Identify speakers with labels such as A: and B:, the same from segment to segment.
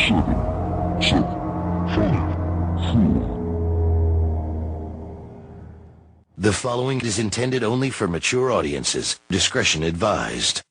A: The following is intended only for mature audiences. Discretion advised.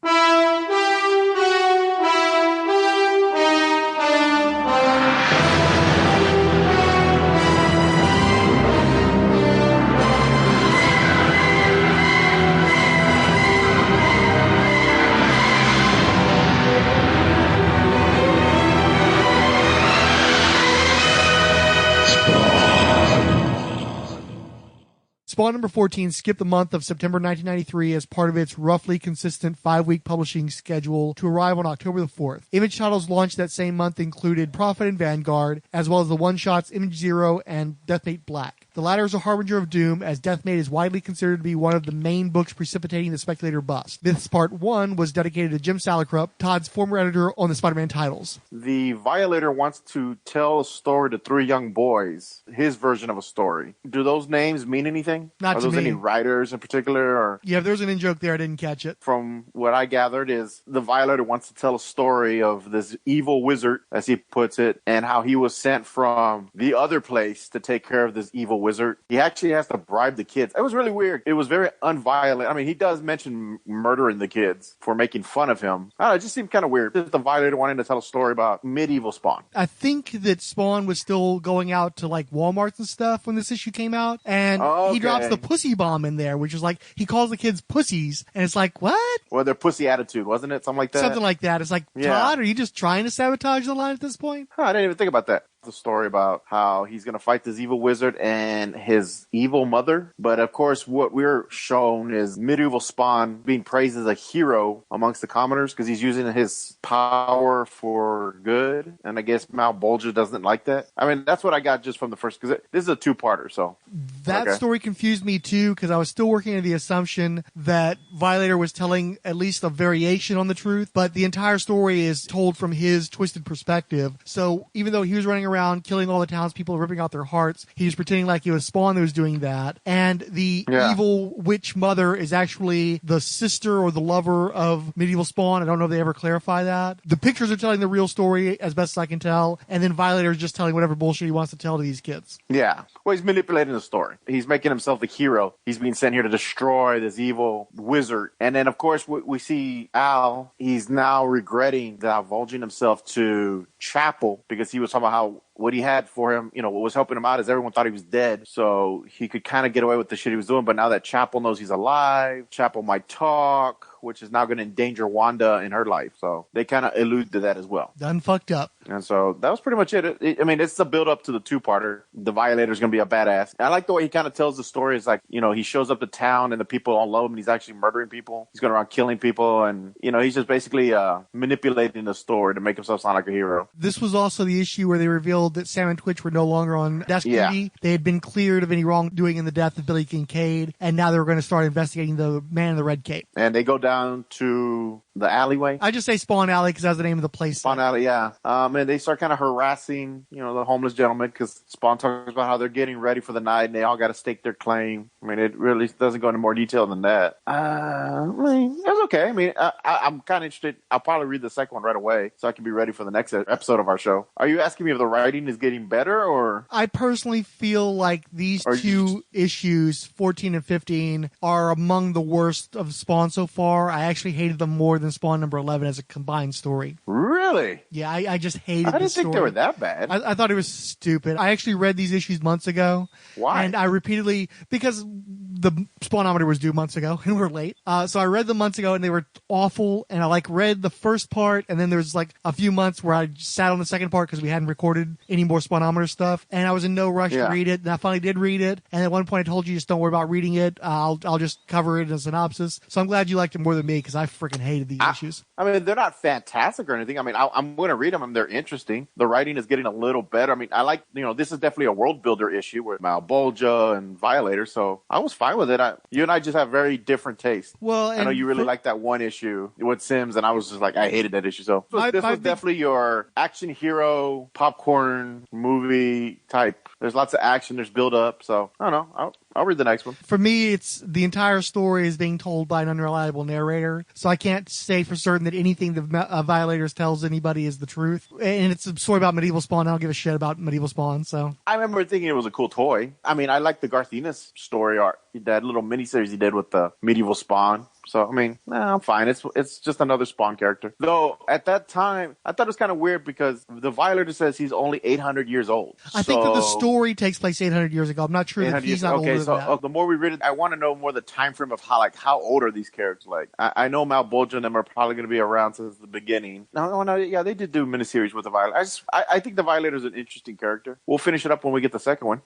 B: Spawn number 14 skipped the month of September 1993 as part of its roughly consistent 5-week publishing schedule to arrive on October the 4th. Image titles launched that same month included Prophet and Vanguard, as well as the one-shots Image Zero and Deathmate Black. The latter is a harbinger of doom, as Deathmate is widely considered to be one of the main books precipitating the Speculator bust. This part 1 was dedicated to Jim Salicrup, Todd's former editor on the Spider-Man titles.
C: The Violator wants to tell a story to 3 young boys, his version of a story. Do those names mean anything?
B: Not
C: Are
B: to
C: those
B: me.
C: any writers in particular? Or
B: Yeah, there's an in-joke there. I didn't catch it.
C: from what I gathered is the Violator wants to tell a story of this evil wizard, as he puts it, and how he was sent from the other place to take care of this evil wizard. He actually has to bribe the kids. It was really weird. It was very unviolent. I mean, he does mention murdering the kids for making fun of him. I don't know, it just seemed kind of weird. The Violator wanting to tell a story about medieval Spawn.
B: I think that Spawn was still going out to like Walmarts and stuff when this issue came out, and he drops the pussy bomb in there, which is like he calls the kids pussies, and it's like, what?
C: Well, their pussy attitude, wasn't it? Something like that?
B: Something like that. It's like,
C: Yeah.
B: Todd, are you just trying to sabotage the line at this point?
C: Huh, I didn't even think about that. The story about how he's going to fight this evil wizard and his evil mother. But of course, what we're shown is medieval Spawn being praised as a hero amongst the commoners because he's using his power for good. And I guess Mal Bolger doesn't like that. I mean, that's what I got just from the first, because this is a 2-parter. So
B: That
C: Okay.
B: story confused me too, because I was still working on the assumption that Violator was telling at least a variation on the truth, but the entire story is told from his twisted perspective. So even though he was running around killing all the townspeople, ripping out their hearts, he was pretending like it was Spawn that was doing that. And the evil witch mother is actually the sister or the lover of medieval Spawn. I don't know if they ever clarify that. The pictures are telling the real story as best as I can tell, and then Violator is just telling whatever bullshit he wants to tell to these kids.
C: yeah. Well, he's manipulating the story. He's making himself the hero. He's being sent here to destroy this evil wizard. And then, of course, we see Al. He's now regretting divulging himself to Chapel because he was talking about how what he had for him, you know, what was helping him out is everyone thought he was dead. So he could kind of get away with the shit he was doing. But now that Chapel knows he's alive, Chapel might talk, which is now going to endanger Wanda in her life. So they kind of allude to that as well.
B: Done fucked up.
C: And so that was pretty much it. I mean, it's a build up to the 2-parter. The Violator's going to be a badass. I like the way he kind of tells the story. It's like, you know, he shows up to town and the people all love him and he's actually murdering people. He's going around killing people. And, you know, he's just basically manipulating the story to make himself sound like a hero.
B: This was also the issue where they revealed that Sam and Twitch were no longer on desk duty. They had been cleared of any wrongdoing in the death of Billy Kincaid, and now they were going to start investigating the man in the red cape.
C: And they go down to the alleyway.
B: I just say Spawn Alley because that's the name of the place.
C: Spawn Alley, yeah. And they start kind of harassing, you know, the homeless gentleman because Spawn talks about how they're getting ready for the night and they all got to stake their claim. I mean, it really doesn't go into more detail than that. I mean, it was okay. I mean, I'm kind of interested. I'll probably read the second one right away so I can be ready for the next episode of our show. Are you asking me if the writing is getting better or?
B: I personally feel like these two issues, 14 and 15, are among the worst of Spawn so far. I actually hated them more than Spawn number 11 as a combined story.
C: Really?
B: Yeah, I just hated
C: I didn't
B: this
C: think
B: story.
C: they were that bad.
B: I thought it was stupid. I actually read these issues months ago.
C: Why?
B: And I repeatedly, because the Spawnometer was due months ago and we're late. So I read them months ago and they were awful. And I read the first part and then there was a few months where I sat on the second part because we hadn't recorded any more Spawnometer stuff. And I was in no rush to read it. And I finally did read it. And at one point I told you, just don't worry about reading it. I'll just cover it in a synopsis. So I'm glad you liked it more than me because I freaking hated these issues.
C: I mean, they're not fantastic or anything. I mean, I'm going to read them and they're interesting. The writing is getting a little better. I mean, I like, you know, this is definitely a world builder issue with Malbolgia and Violator. So I was fine with it. You and I just have very different tastes.
B: Well,
C: I know you really like that one issue with Sims, and I was just like, I hated that issue. So this was definitely your action hero popcorn movie type. There's lots of action. There's build up. So I don't know. I'll read the next one.
B: For me, it's the entire story is being told by an unreliable narrator, so I can't say for certain that anything the Violators tells anybody is the truth. And it's a story about medieval Spawn. I don't give a shit about medieval Spawn, so.
C: I remember thinking it was a cool toy. I mean, I like the Garth Ennis story art, that little miniseries he did with the medieval Spawn. So, I mean, I'm fine. It's just another Spawn character. Though, at that time, I thought it was kind of weird because the Violator says he's only 800 years old.
B: I think that the story takes place 800 years ago. I'm not sure that he's not older than that.
C: The more we read it, I want to know more the time frame of how old are these characters? Like, I know Malbolgia and them are probably going to be around since the beginning. No, yeah, they did do miniseries with the Violator. I think the Violator is an interesting character. We'll finish it up when we get the second one.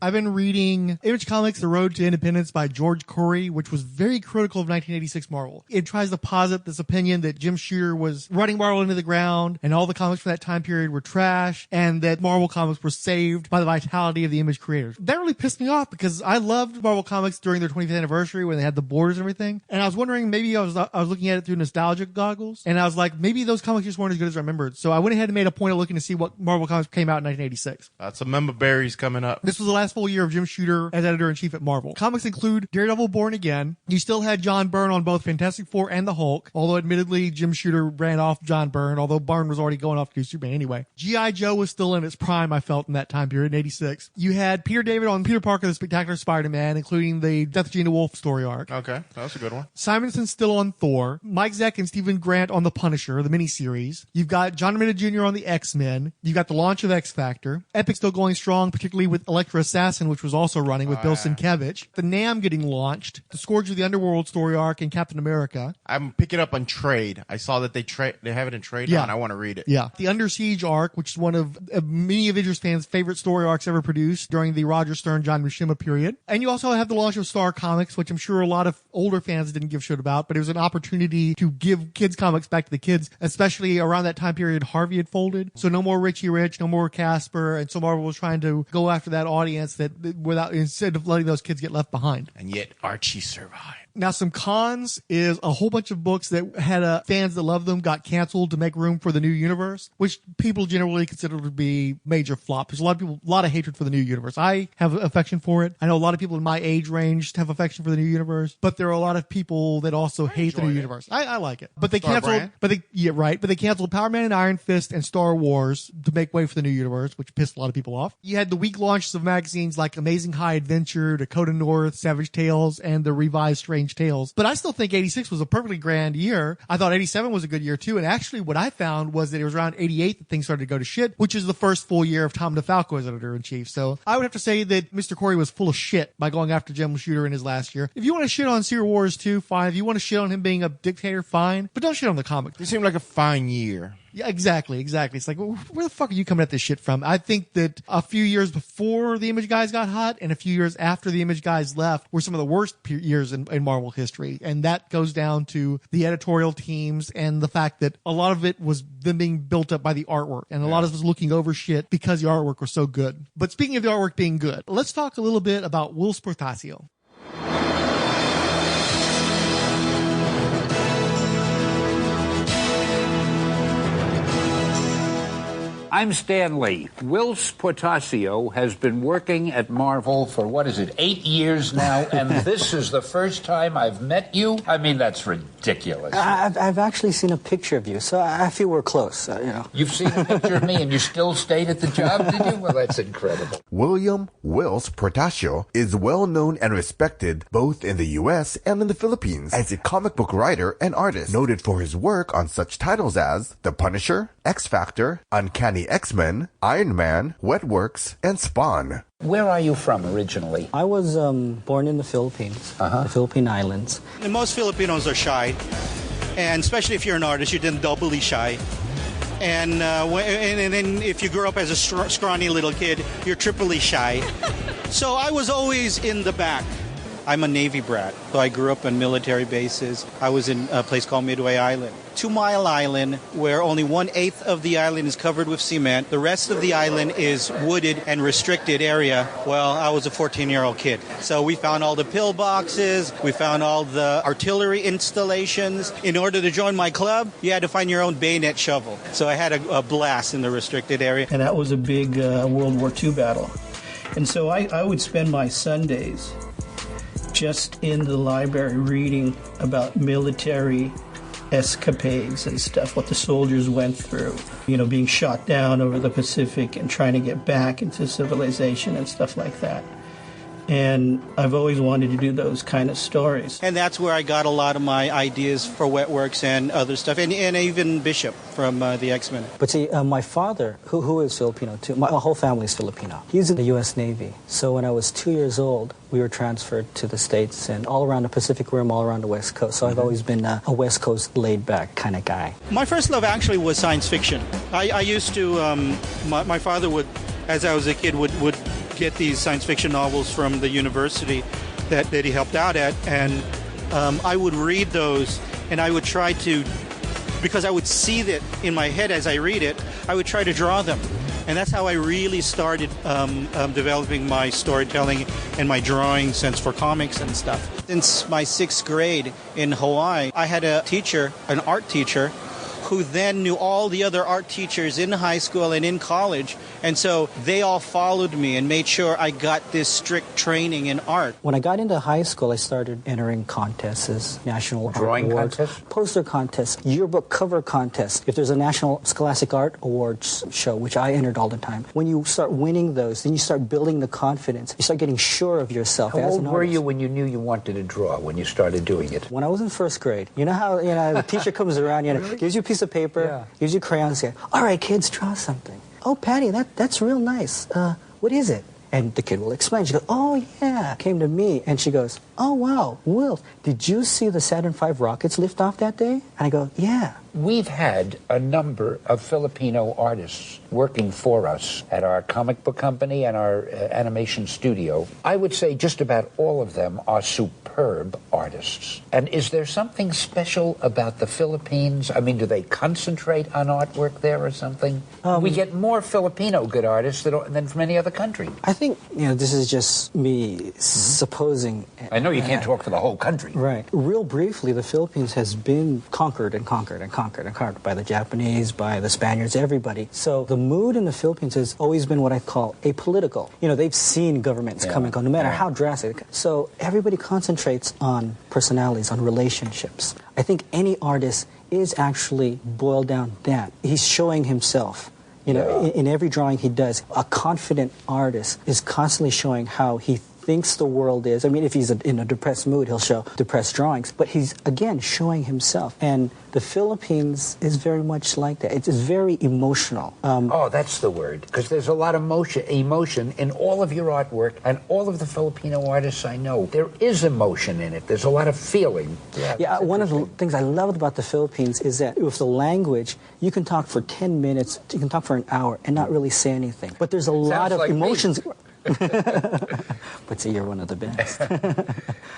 B: I've been reading Image Comics' The Road to Independence by George Corey, which was very critical of 1986 Marvel. It tries to posit this opinion that Jim Shooter was running Marvel into the ground and all the comics from that time period were trash and that Marvel Comics were saved by the vitality of the Image creators. That really pissed me off because I loved Marvel Comics during their 25th anniversary when they had the borders and everything. And I was wondering, maybe I was looking at it through nostalgic goggles and I was like, maybe those comics just weren't as good as I remembered. So I went ahead and made a point of looking to see what Marvel Comics came out in 1986.
D: Some member berries coming up.
B: This was the last full year of Jim Shooter as editor-in-chief at Marvel. Comics include Daredevil Born Again. You still had John Byrne on both Fantastic Four and the Hulk, although admittedly Jim Shooter ran off John Byrne, although Byrne was already going off to do Superman anyway. G.I. Joe was still in its prime, I felt, in that time period, in 86. You had Peter David on Peter Parker, the Spectacular Spider-Man, including the Death of Gina Wolfe story arc.
D: Okay, that's a good one.
B: Simonson's still on Thor. Mike Zeck and Stephen Grant on The Punisher, the miniseries. You've got John Romita Jr. on the X-Men. You've got the launch of X-Factor. Epic still going strong, particularly with Elektra Assassin, which was also running with Bill Sienkiewicz. The NAM getting launched. The Scourge of the Underworld story arc in Captain America.
D: I'm picking up on trade. I saw that they have it in trade on. I want to read it.
B: Yeah. The Under Siege arc, which is one of many Avengers fans' favorite story arcs ever produced during the Roger Stern, John Buscema period. And you also have the launch of Star Comics, which I'm sure a lot of older fans didn't give a shit about, but it was an opportunity to give kids comics back to the kids, especially around that time period Harvey had folded. So no more Richie Rich, no more Casper, and so Marvel was trying to go after that audience instead of letting those kids get left behind.
D: And yet Archie survived.
B: Now, some cons is a whole bunch of books that had fans that loved them got canceled to make room for the new universe, which people generally consider to be major flop. There's a lot of hatred for the new universe. I have affection for it. I know a lot of people in my age range have affection for the new universe, but there are a lot of people that also hate the new universe. I like it, but they canceled. But they canceled Power Man and Iron Fist and Star Wars to make way for the new universe, which pissed a lot of people off. You had the weak launches of magazines like Amazing High Adventure, Dakota North, Savage Tales, and the revised Strange Tales. But I still think 86 was a perfectly grand year. I thought 87 was a good year too. And actually what I found was that it was around 88 that things started to go to shit, which is the first full year of Tom DeFalco as editor-in-chief. So I would have to say that Mr. Corey was full of shit by going after Jim Shooter in his last year. If you want to shit on Secret Wars 2, fine. If you want to shit on him being a dictator, fine. But don't shit on the comic.
D: It seemed like a fine year.
B: Yeah, exactly. It's like, where the fuck are you coming at this shit from? I think that a few years before the Image guys got hot and a few years after the Image guys left were some of the worst years in Marvel history. And that goes down to the editorial teams and the fact that a lot of it was them being built up by the artwork. And a lot of us looking over shit because the artwork was so good. But speaking of the artwork being good, let's talk a little bit about Whilce Portacio.
E: I'm Stan Lee. Whilce Portacio has been working at Marvel for, 8 years now, and this is the first time I've met you? I mean, that's ridiculous.
F: I've actually seen a picture of you, so I feel we're close,
E: You've seen a picture of me and you still stayed at the job, did you? Well, that's incredible.
G: William Whilce Portacio is well known and respected both in the U.S. and in the Philippines as a comic book writer and artist, noted for his work on such titles as The Punisher, X-Factor, Uncanny X-Men, Iron Man, Wetworks, and Spawn.
E: Where are you from originally?
F: I was born in the Philippines, the Philippine Islands.
H: And most Filipinos are shy, and especially if you're an artist, you're then doubly shy. And then if you grew up as a scrawny little kid, you're triply shy. So I was always in the back. I'm a Navy brat, so I grew up on military bases. I was in a place called Midway Island. 2 Mile Island, where only 1/8 of the island is covered with cement. The rest of the island is wooded and restricted area. Well, I was a 14-year-old kid. So we found all the pillboxes. We found all the artillery installations. In order to join my club, you had to find your own bayonet shovel. So I had a blast in the restricted area.
I: And that was a big World War II battle. And so I would spend my Sundays just in the library reading about military escapades and stuff, what the soldiers went through, being shot down over the Pacific and trying to get back into civilization and stuff like that. And I've always wanted to do those kind of stories.
H: And that's where I got a lot of my ideas for Wetworks and other stuff, and even Bishop from the X-Men.
F: But see, my father, who is Filipino too, my whole family is Filipino. He's in the U.S. Navy. So when I was 2 years old, we were transferred to the States and all around the Pacific Rim, all around the West Coast. So I've always been a West Coast laid-back kind of guy.
H: My first love actually was science fiction. I used to, my father would, as I was a kid, would get these science fiction novels from the university that he helped out at, and I would read those, and I would try to, because I would see that in my head as I read it, I would try to draw them. And that's how I really started developing my storytelling and my drawing sense for comics and stuff. Since my 6th grade in Hawaii, I had a teacher, an art teacher, who then knew all the other art teachers in high school and in college. And so they all followed me and made sure I got this strict training in art.
F: When I got into high school, I started entering contests, national
E: drawing
F: art awards,
E: contests,
F: poster contests, yearbook cover contests. If there's a National Scholastic Art Awards show, which I entered all the time, when you start winning those, then you start building the confidence. You start getting sure of yourself.
E: How old were you when you knew you wanted to draw, when you started doing it?
F: When I was in 1st grade. You know how the teacher comes around, gives you a piece of paper, gives you crayons, says, all right, kids, draw something. Oh, Patty, that's real nice. What is it? And the kid will explain. She goes, oh, yeah. Came to me, and she goes, oh, wow, Whilce, did you see the Saturn V rockets lift off that day? And I go, yeah.
E: We've had a number of Filipino artists working for us at our comic book company and our animation studio. I would say just about all of them are superb artists. And is there something special about the Philippines? I mean, do they concentrate on artwork there or something? We get more Filipino good artists than from any other country.
F: I think, this is just me supposing.
E: I know you can't talk for the whole country.
F: Right. Real briefly, the Philippines has been conquered by the Japanese, by the Spaniards, everybody. So the mood in the Philippines has always been what I call apolitical. They've seen governments come and go, no matter how drastic. So everybody concentrates on personalities, on relationships. I think any artist is actually boiled down that. He's showing himself. In every drawing he does, a confident artist is constantly showing how he thinks the world is. I mean, if he's in a depressed mood, he'll show depressed drawings. But he's, again, showing himself. And the Philippines is very much like that. It's very emotional.
E: That's the word. Because there's a lot of emotion in all of your artwork, and all of the Filipino artists I know. There is emotion in it. There's a lot of feeling.
F: Yeah, one of the things I love about the Philippines is that with the language, you can talk for 10 minutes, you can talk for an hour, and not really say anything. But there's a lot of emotions. But see, you're one of the best.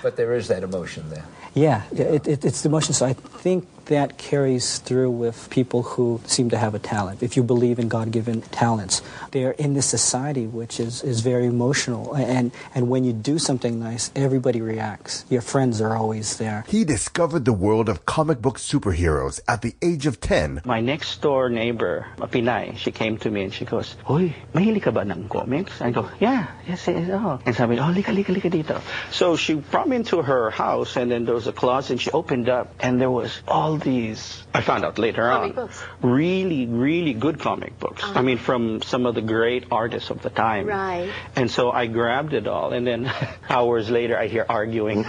E: But there is that emotion there.
F: Yeah. It's the emotion. So I think that carries through with people who seem to have a talent. If you believe in God-given talents, they're in this society which is very emotional. And when you do something nice, everybody reacts. Your friends are always there.
G: He discovered the world of comic book superheroes at the age of 10.
I: My next door neighbor, a Pinay, she came to me and she goes, "Hoy, mahilig ka ba ng comics?" I go, "Yeah, yes, oh." And sabi, "Oh, lika dito." So she brought me into her house, and then there was a closet, and she opened up, and there was all these, I found out later on, books. Really, really good comic books. I mean, from some of the great artists of the time.
J: Right.
I: And so I grabbed it all, and then hours later I hear arguing.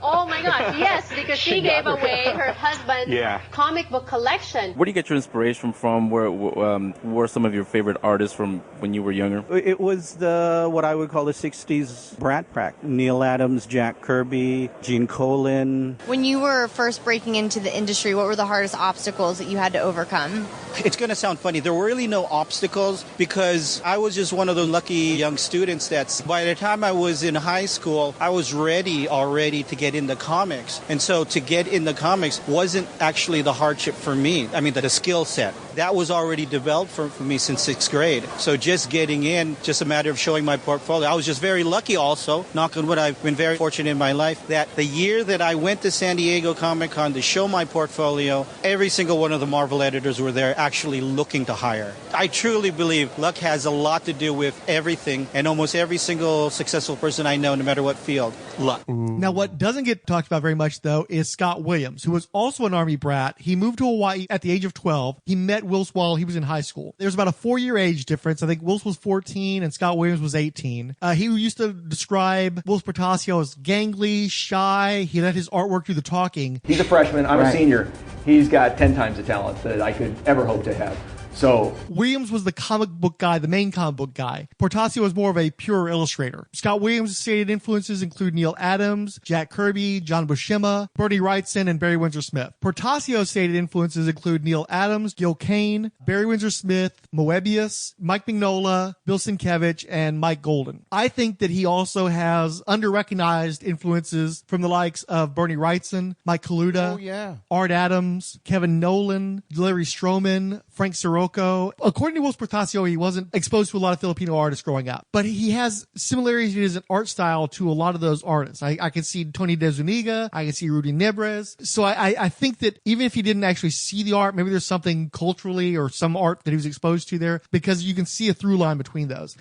J: Oh my gosh, yes, because she gave away her husband's comic book collection.
K: Where do you get your inspiration from? Where were some of your favorite artists from when you were younger?
H: It was what I would call the 60s Brat Pack. Neil Adams, Jack Kirby, Gene Colan.
L: When you were first breaking into the industry, what were the hardest obstacles that you had to overcome?
H: It's going to sound funny. There were really no obstacles because I was just one of those lucky young students that's, by the time I was in high school, I was ready already to get into comics. And so to get into comics wasn't actually the hardship for me. I mean, the skill set. That was already developed for me since 6th grade. So just getting in, just a matter of showing my portfolio. I was just very lucky also, knock on wood, I've been very fortunate in my life, that the year that I went to San Diego Comic-Con to show my portfolio, every single one of the Marvel editors were there actually looking to hire. I truly believe luck has a lot to do with everything, and almost every single successful person I know, no matter what field, luck.
B: Now, what doesn't get talked about very much, though, is Scott Williams, who was also an Army brat. He moved to Hawaii at the age of 12. He met Whilce while he was in high school. There's about a 4-year age difference. I think Whilce was 14 and Scott Williams was 18. He used to describe Whilce Portacio as gangly, shy. He let his artwork do the talking.
M: He's a freshman. I'm a senior. He's got 10 times the talent that I could ever hope to have. So
B: Williams was the comic book guy, the main comic book guy. Portacio was more of a pure illustrator. Scott Williams' stated influences include Neil Adams, Jack Kirby, John Buscema, Bernie Wrightson, and Barry Windsor Smith. Portacio's stated influences include Neil Adams, Gil Kane, Barry Windsor Smith, Moebius, Mike Mignola, Bill Sienkiewicz, and Mike Golden. I think that he also has under-recognized influences from the likes of Bernie Wrightson, Mike Kaluta, Art Adams, Kevin Nolan, Larry Stroman, Frank Sirocco. According to Whilce Portacio, he wasn't exposed to a lot of Filipino artists growing up, but he has similarities in his art style to a lot of those artists. I can see Tony De Zuniga, I can see Rudy Nebres. So I think that even if he didn't actually see the art, maybe there's something culturally or some art that he was exposed to there, because you can see a through line between those.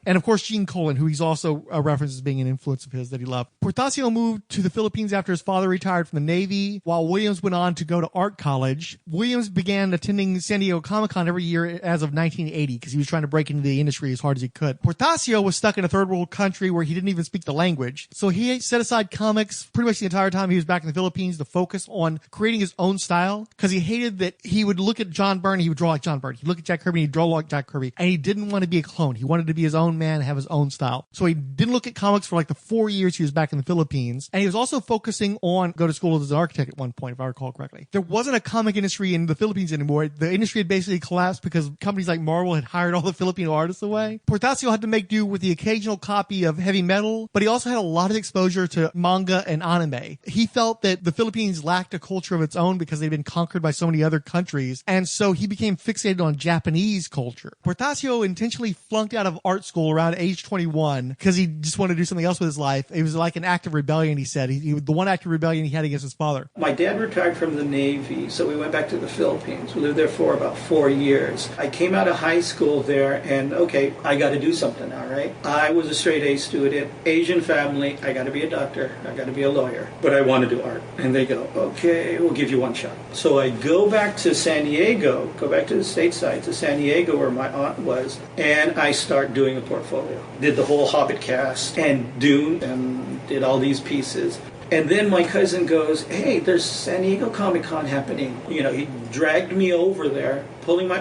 B: And of course, Gene Colan, who he's also referenced as being an influence of his that he loved. Portacio moved to the Philippines after his father retired from the Navy, while Williams went on to go to art college. Williams began attending San Diego Comic-Con every year as of 1980 because he was trying to break into the industry as hard as he could. Portacio was stuck in a third world country where he didn't even speak the language. So he set aside comics pretty much the entire time he was back in the Philippines to focus on creating his own style, because he hated that he would look at John Byrne, he would draw like John Byrne. He'd look at Jack Kirby, he'd draw like Jack Kirby. And he didn't want to be a clone. He wanted to be his own man, have his own style. So he didn't look at comics for like the 4 years he was back in the Philippines. And he was also focusing on go to school as an architect at one point, if I recall correctly. There wasn't a comic industry in the Philippines anymore. The industry had basically collapsed because companies like Marvel had hired all the Filipino artists away. Portacio had to make do with the occasional copy of heavy metal, but he also had a lot of exposure to manga and anime. He felt that the Philippines lacked a culture of its own because they'd been conquered by so many other countries, and so he became fixated on Japanese culture. Portacio intentionally flunked out of art school around age 21 because he just wanted to do something else with his life. It was like an act of rebellion, he said. The one act of rebellion he had against his father.
I: My dad retired from the Navy, so we went back to the Philippines. We lived there for about 4 years. I came out of high school there, and okay, I got to do something now, right? I was a straight A student, Asian family. I got to be a doctor. I got to be a lawyer, but I want to do art. And they go, okay, we'll give you one shot. So I go back to San Diego, go back to the stateside, to San Diego where my aunt was, and I start doing a portfolio. Did the whole Hobbit cast and Dune and did all these pieces. And then my cousin goes, hey, there's San Diego Comic-Con happening. You know, he dragged me over there, pulling my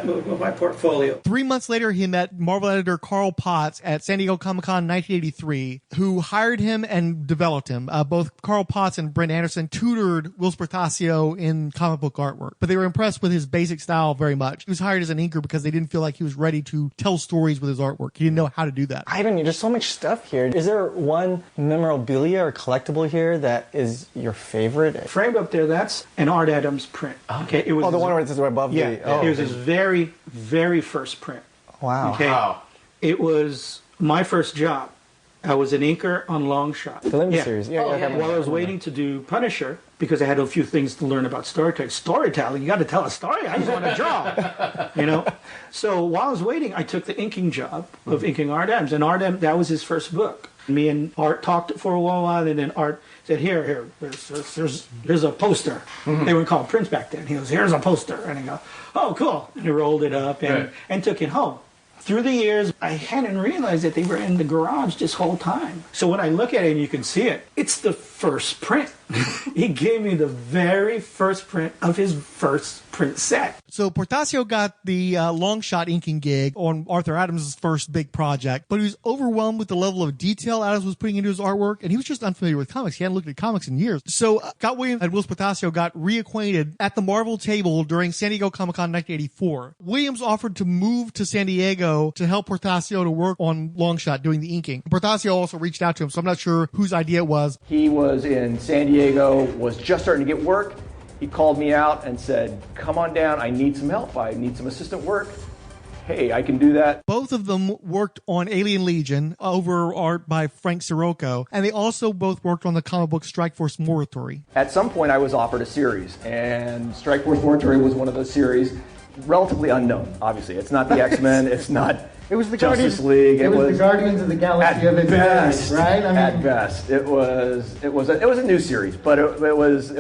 I: portfolio.
B: 3 months later, he met Marvel editor Carl Potts at San Diego Comic-Con 1983, who hired him and developed him. Both Carl Potts and Brent Anderson tutored Whilce Portacio in comic book artwork, but they were impressed with his basic style very much. He was hired as an inker because they didn't feel like he was ready to tell stories with his artwork. He didn't know how to do that.
F: Ivan, there's so much stuff here. Is there one memorabilia or collectible here that is your favorite?
I: Framed up there, that's an Art Adams print. Okay, it was
F: the one where it's above
I: the...
F: Yeah,
I: it was his very, very first print.
F: Wow.
I: Okay? Wow. It was my first job. I was an inker on Long Shot.
F: The limited series.
I: While I was waiting to do Punisher, because I had a few things to learn about storytelling. Storytelling, you got to tell a story. I just want to draw, you know. So while I was waiting, I took the inking job of inking Art Adams, and Art Adams, that was his first book. Me and Art talked for a while, and then Art said, "Here, here's a poster." They were called prints back then. He goes, "Here's a poster," and I go, "Oh, cool!" And he rolled it up and took it home. Through the years, I hadn't realized that they were in the garage this whole time. So when I look at it and you can see it, it's the first print. He gave me the very first print of his first print set.
B: So Portacio got the long shot inking gig on Arthur Adams' first big project, but he was overwhelmed with the level of detail Adams was putting into his artwork, and he was just unfamiliar with comics. He hadn't looked at comics in years. So Scott Williams and Whilce Portacio got reacquainted at the Marvel table during San Diego Comic-Con 1984. Williams offered to move to San Diego to help Portacio to work on long shot doing the inking. Portacio also reached out to him, so I'm not sure whose idea it was.
M: He was in San Diego, was just starting to get work. He called me out and said, come on down, I need some help. I need some assistant work. Hey, I can do that.
B: Both of them worked on Alien Legion, over art by Frank Sirocco, and they also both worked on the comic book Strikeforce Morituri.
M: At some point, I was offered a series, and Strikeforce Morituri was one of those series, relatively unknown, obviously. It's not the X-Men, it's not
N: it was the
M: Justice League.
N: It was the Guardians of the Galaxy of its
M: best,
N: right?
M: At best. It was a new series, but it was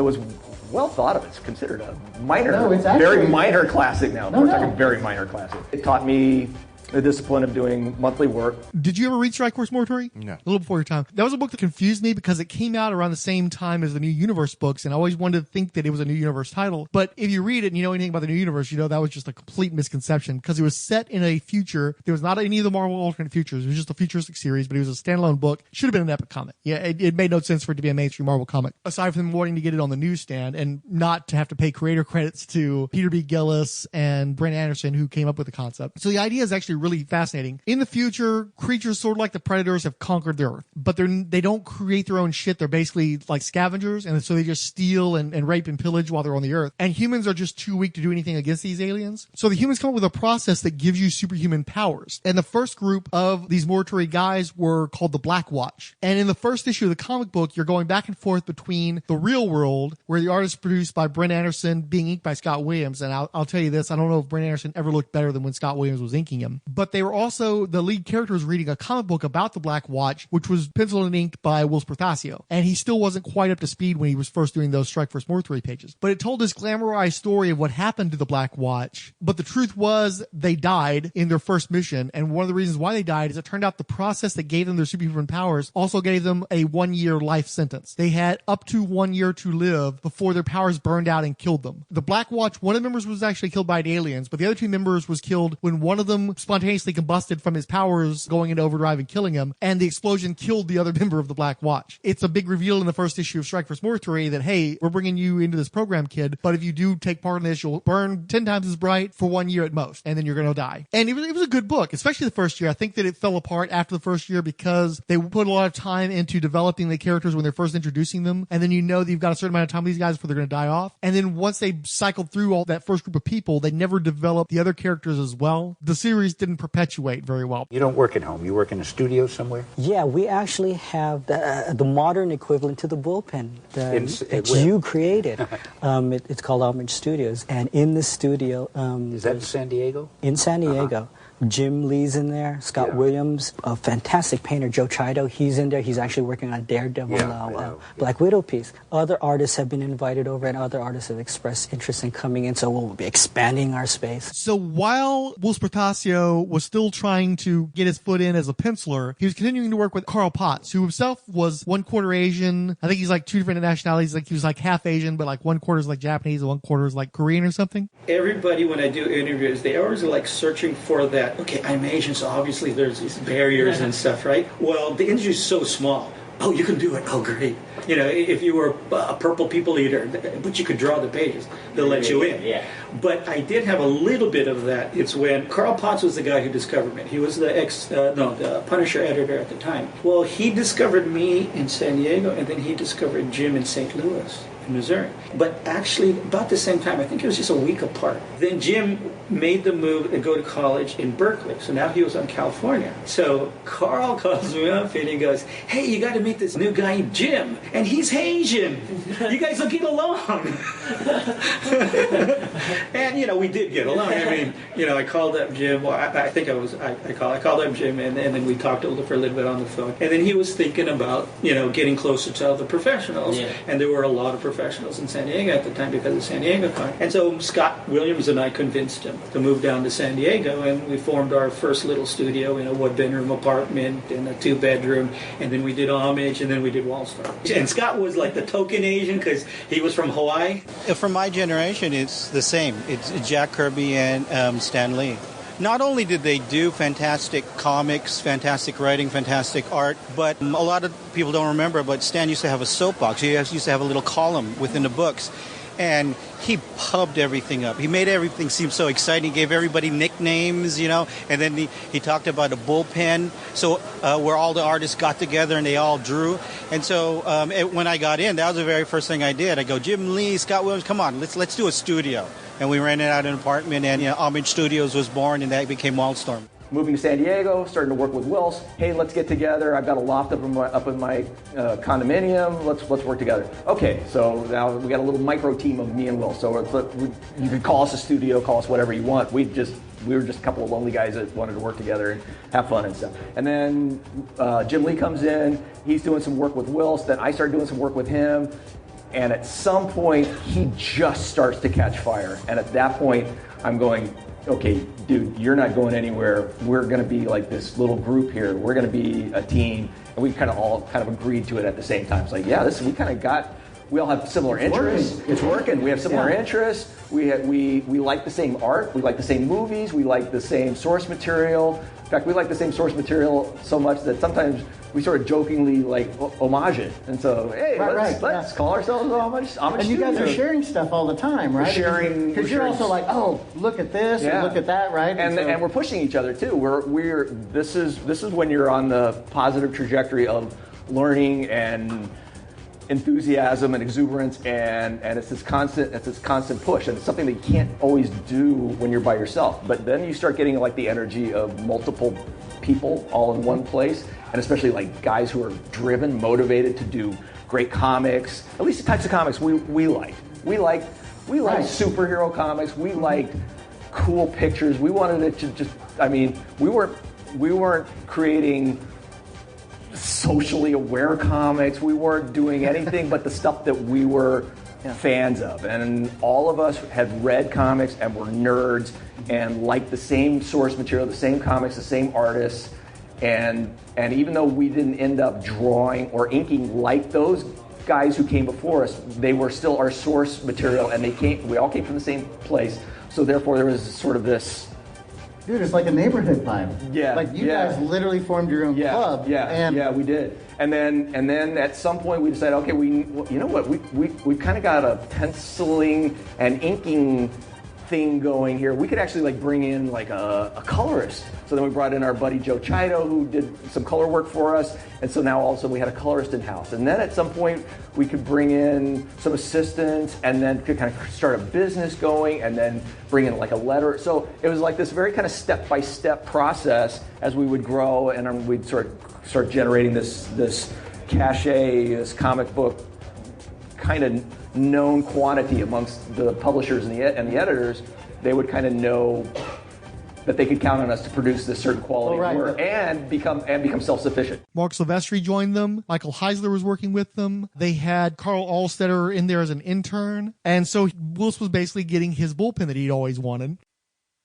M: well thought of. It's considered a minor, very minor classic now. We're talking very minor classic. It taught me the discipline of doing monthly work.
B: Did you ever read Strikeforce Morituri?
D: No.
B: A little before your time. That was a book that confused me because it came out around the same time as the New Universe books, and I always wanted to think that it was a New Universe title. But if you read it and you know anything about the New Universe, you know that was just a complete misconception because it was set in a future. There was not any of the Marvel alternate futures. It was just a futuristic series, but it was a standalone book. Should have been an epic comic. Yeah, it made no sense for it to be a mainstream Marvel comic. Aside from them wanting to get it on the newsstand and not to have to pay creator credits to Peter B. Gillis and Brent Anderson, who came up with the concept. So the idea is actually really fascinating. In the future, creatures sort of like the Predators have conquered the Earth, but they don't create their own shit. They're basically like scavengers, and so they just steal and rape and pillage while they're on the Earth. And humans are just too weak to do anything against these aliens. So the humans come up with a process that gives you superhuman powers. And the first group of these Morituri guys were called the Black Watch. And in the first issue of the comic book, you're going back and forth between the real world, where the art is produced by Brent Anderson, being inked by Scott Williams. And I'll tell you this, I don't know if Brent Anderson ever looked better than when Scott Williams was inking him. But they were also, the lead character was reading a comic book about the Black Watch, which was penciled and inked by Whilce Portacio. And he still wasn't quite up to speed when he was first doing those Strikeforce Morituri pages. But it told this glamorized story of what happened to the Black Watch. But the truth was they died in their first mission. And one of the reasons why they died is it turned out the process that gave them their superhuman powers also gave them a 1-year life sentence. They had up to 1 year to live before their powers burned out and killed them. The Black Watch, one of the members was actually killed by aliens, but the other 2 members was killed when one of them spontaneously combusted from his powers going into overdrive and killing him, and the explosion killed the other member of the Black Watch. It's a big reveal in the first issue of Strikeforce Morituri that, hey, we're bringing you into this program, kid, but if you do take part in this, you'll burn 10 times as bright for 1 year at most, and then you're going to die. And it was a good book, especially the first year. I think that it fell apart after the first year because they put a lot of time into developing the characters when they're first introducing them, and then you know that you've got a certain amount of time with these guys before they're going to die off. And then once they cycled through all that first group of people, they never developed the other characters as well. The series didn't perpetuate very well.
E: You don't work at home. You work in a studio somewhere?
F: Yeah, we actually have the modern equivalent to the bullpen that you created. It's called Homage Studios. And in the studio...
E: is that in San Diego?
F: In San Diego. Jim Lee's in there, Scott Williams, a fantastic painter, Joe Chido, he's in there. He's actually working on Daredevil, Black Widow piece. Other artists have been invited over, and other artists have expressed interest in coming in, so we'll be expanding our space.
B: So while Whilce Portacio was still trying to get his foot in as a penciler, he was continuing to work with Carl Potts, who himself was 1/4 Asian. I think he's like 2 different nationalities. Like he was like half Asian, but like 1/4 is like Japanese and 1/4 is like Korean or something.
I: Everybody, when I do interviews, they always are like searching for that. Okay, I'm Asian, so obviously there's these barriers and stuff, right? Well, the industry is so small. Oh, you can do it. Oh, great. You know, if you were a purple people eater, but you could draw the pages, they'll let you in. Yeah. But I did have a little bit of that. It's when Carl Potts was the guy who discovered me. He was the Punisher editor at the time. Well, he discovered me in San Diego, and then he discovered Jim in St. Louis, Missouri. But actually, about the same time, I think it was just a week apart. Then Jim made the move to go to college in Berkeley. So now he was on California. So Carl calls me up and he goes, hey, you got to meet this new guy, Jim, and he's Asian. You guys will get along. And, you know, we did get along. I mean, you know, I called up Jim. Well, I think I called up Jim, and then we talked for a little bit on the phone. And then he was thinking about, you know, getting closer to other professionals. Yeah. And there were a lot of professionals professionals in San Diego at the time because of San Diego Con. And so Scott Williams and I convinced him to move down to San Diego, and we formed our first little studio in a one-bedroom apartment in a 2-bedroom, and then we did Homage, and then we did Wallstar. And Scott was like the token Asian because he was from Hawaii.
H: From my generation, it's the same. It's Jack Kirby and Stan Lee. Not only did they do fantastic comics, fantastic writing, fantastic art, but a lot of people don't remember, but Stan used to have a soapbox. He used to have a little column within the books, and he pubbed everything up. He made everything seem so exciting. He gave everybody nicknames, and then he talked about a bullpen, so where all the artists got together and they all drew. And so when I got in, that was the very first thing I did. I go, Jim Lee, Scott Williams, come on, let's do a studio. And we rented out an apartment, and Homage Studios was born, and that became Wildstorm.
M: Moving to San Diego, starting to work with Whilce. Hey, let's get together. I've got a loft up in my condominium. Let's work together. Okay, so now we got a little micro team of me and Whilce. So you can call us a studio, call us whatever you want. We were just a couple of lonely guys that wanted to work together and have fun and stuff. And then Jim Lee comes in. He's doing some work with Whilce. Then I start doing some work with him. And at some point, he just starts to catch fire. And at that point, I'm going, okay, dude, you're not going anywhere. We're going to be like this little group here. We're going to be a team. And we all agreed to it at the same time. It's like, yeah, we all have similar interests. It's working. We have similar interests. We like the same art. We like the same movies. We like the same source material. In fact, we like the same source material so much that sometimes we sort of jokingly homage it. And so, hey, let's call ourselves Homage
N: And you guys are sharing stuff all the time, right? Because you're also like, oh, look at this, and look at that, right?
M: And we're pushing each other too. This is when you're on the positive trajectory of learning and enthusiasm and exuberance, and it's this constant push, and it's something that you can't always do when you're by yourself. But then you start getting the energy of multiple people all in one place, and especially guys who are driven, motivated to do great comics, at least the types of comics we like. We like superhero comics. We like cool pictures. We wanted it to we weren't creating socially aware comics. We weren't doing anything but the stuff that we were fans of. And all of us had read comics and were nerds and liked the same source material, the same comics, the same artists. And even though we didn't end up drawing or inking like those guys who came before us, they were still our source material, and we all came from the same place. So therefore there was sort of this...
N: Dude, it's like a neighborhood vibe.
M: Yeah.
N: You guys literally formed your own club.
M: Yeah, we did. And then at some point we decided, okay, we kind of got a penciling and inking thing going here. We could actually bring in a colorist. So then we brought in our buddy Joe Chido, who did some color work for us. And so now also we had a colorist in house. And then at some point we could bring in some assistants, and then could kind of start a business going, and then bring in a letter. So it was this very kind of step-by-step process as we would grow, and we'd start generating this cachet, this comic book kind of known quantity amongst the publishers and the editors. They would kind of know that they could count on us to produce this certain quality of work and become self-sufficient.
B: Mark Silvestri joined them. Michael Heisler was working with them. They had Carl Alstetter in there as an intern. And so Whilce was basically getting his bullpen that he'd always wanted.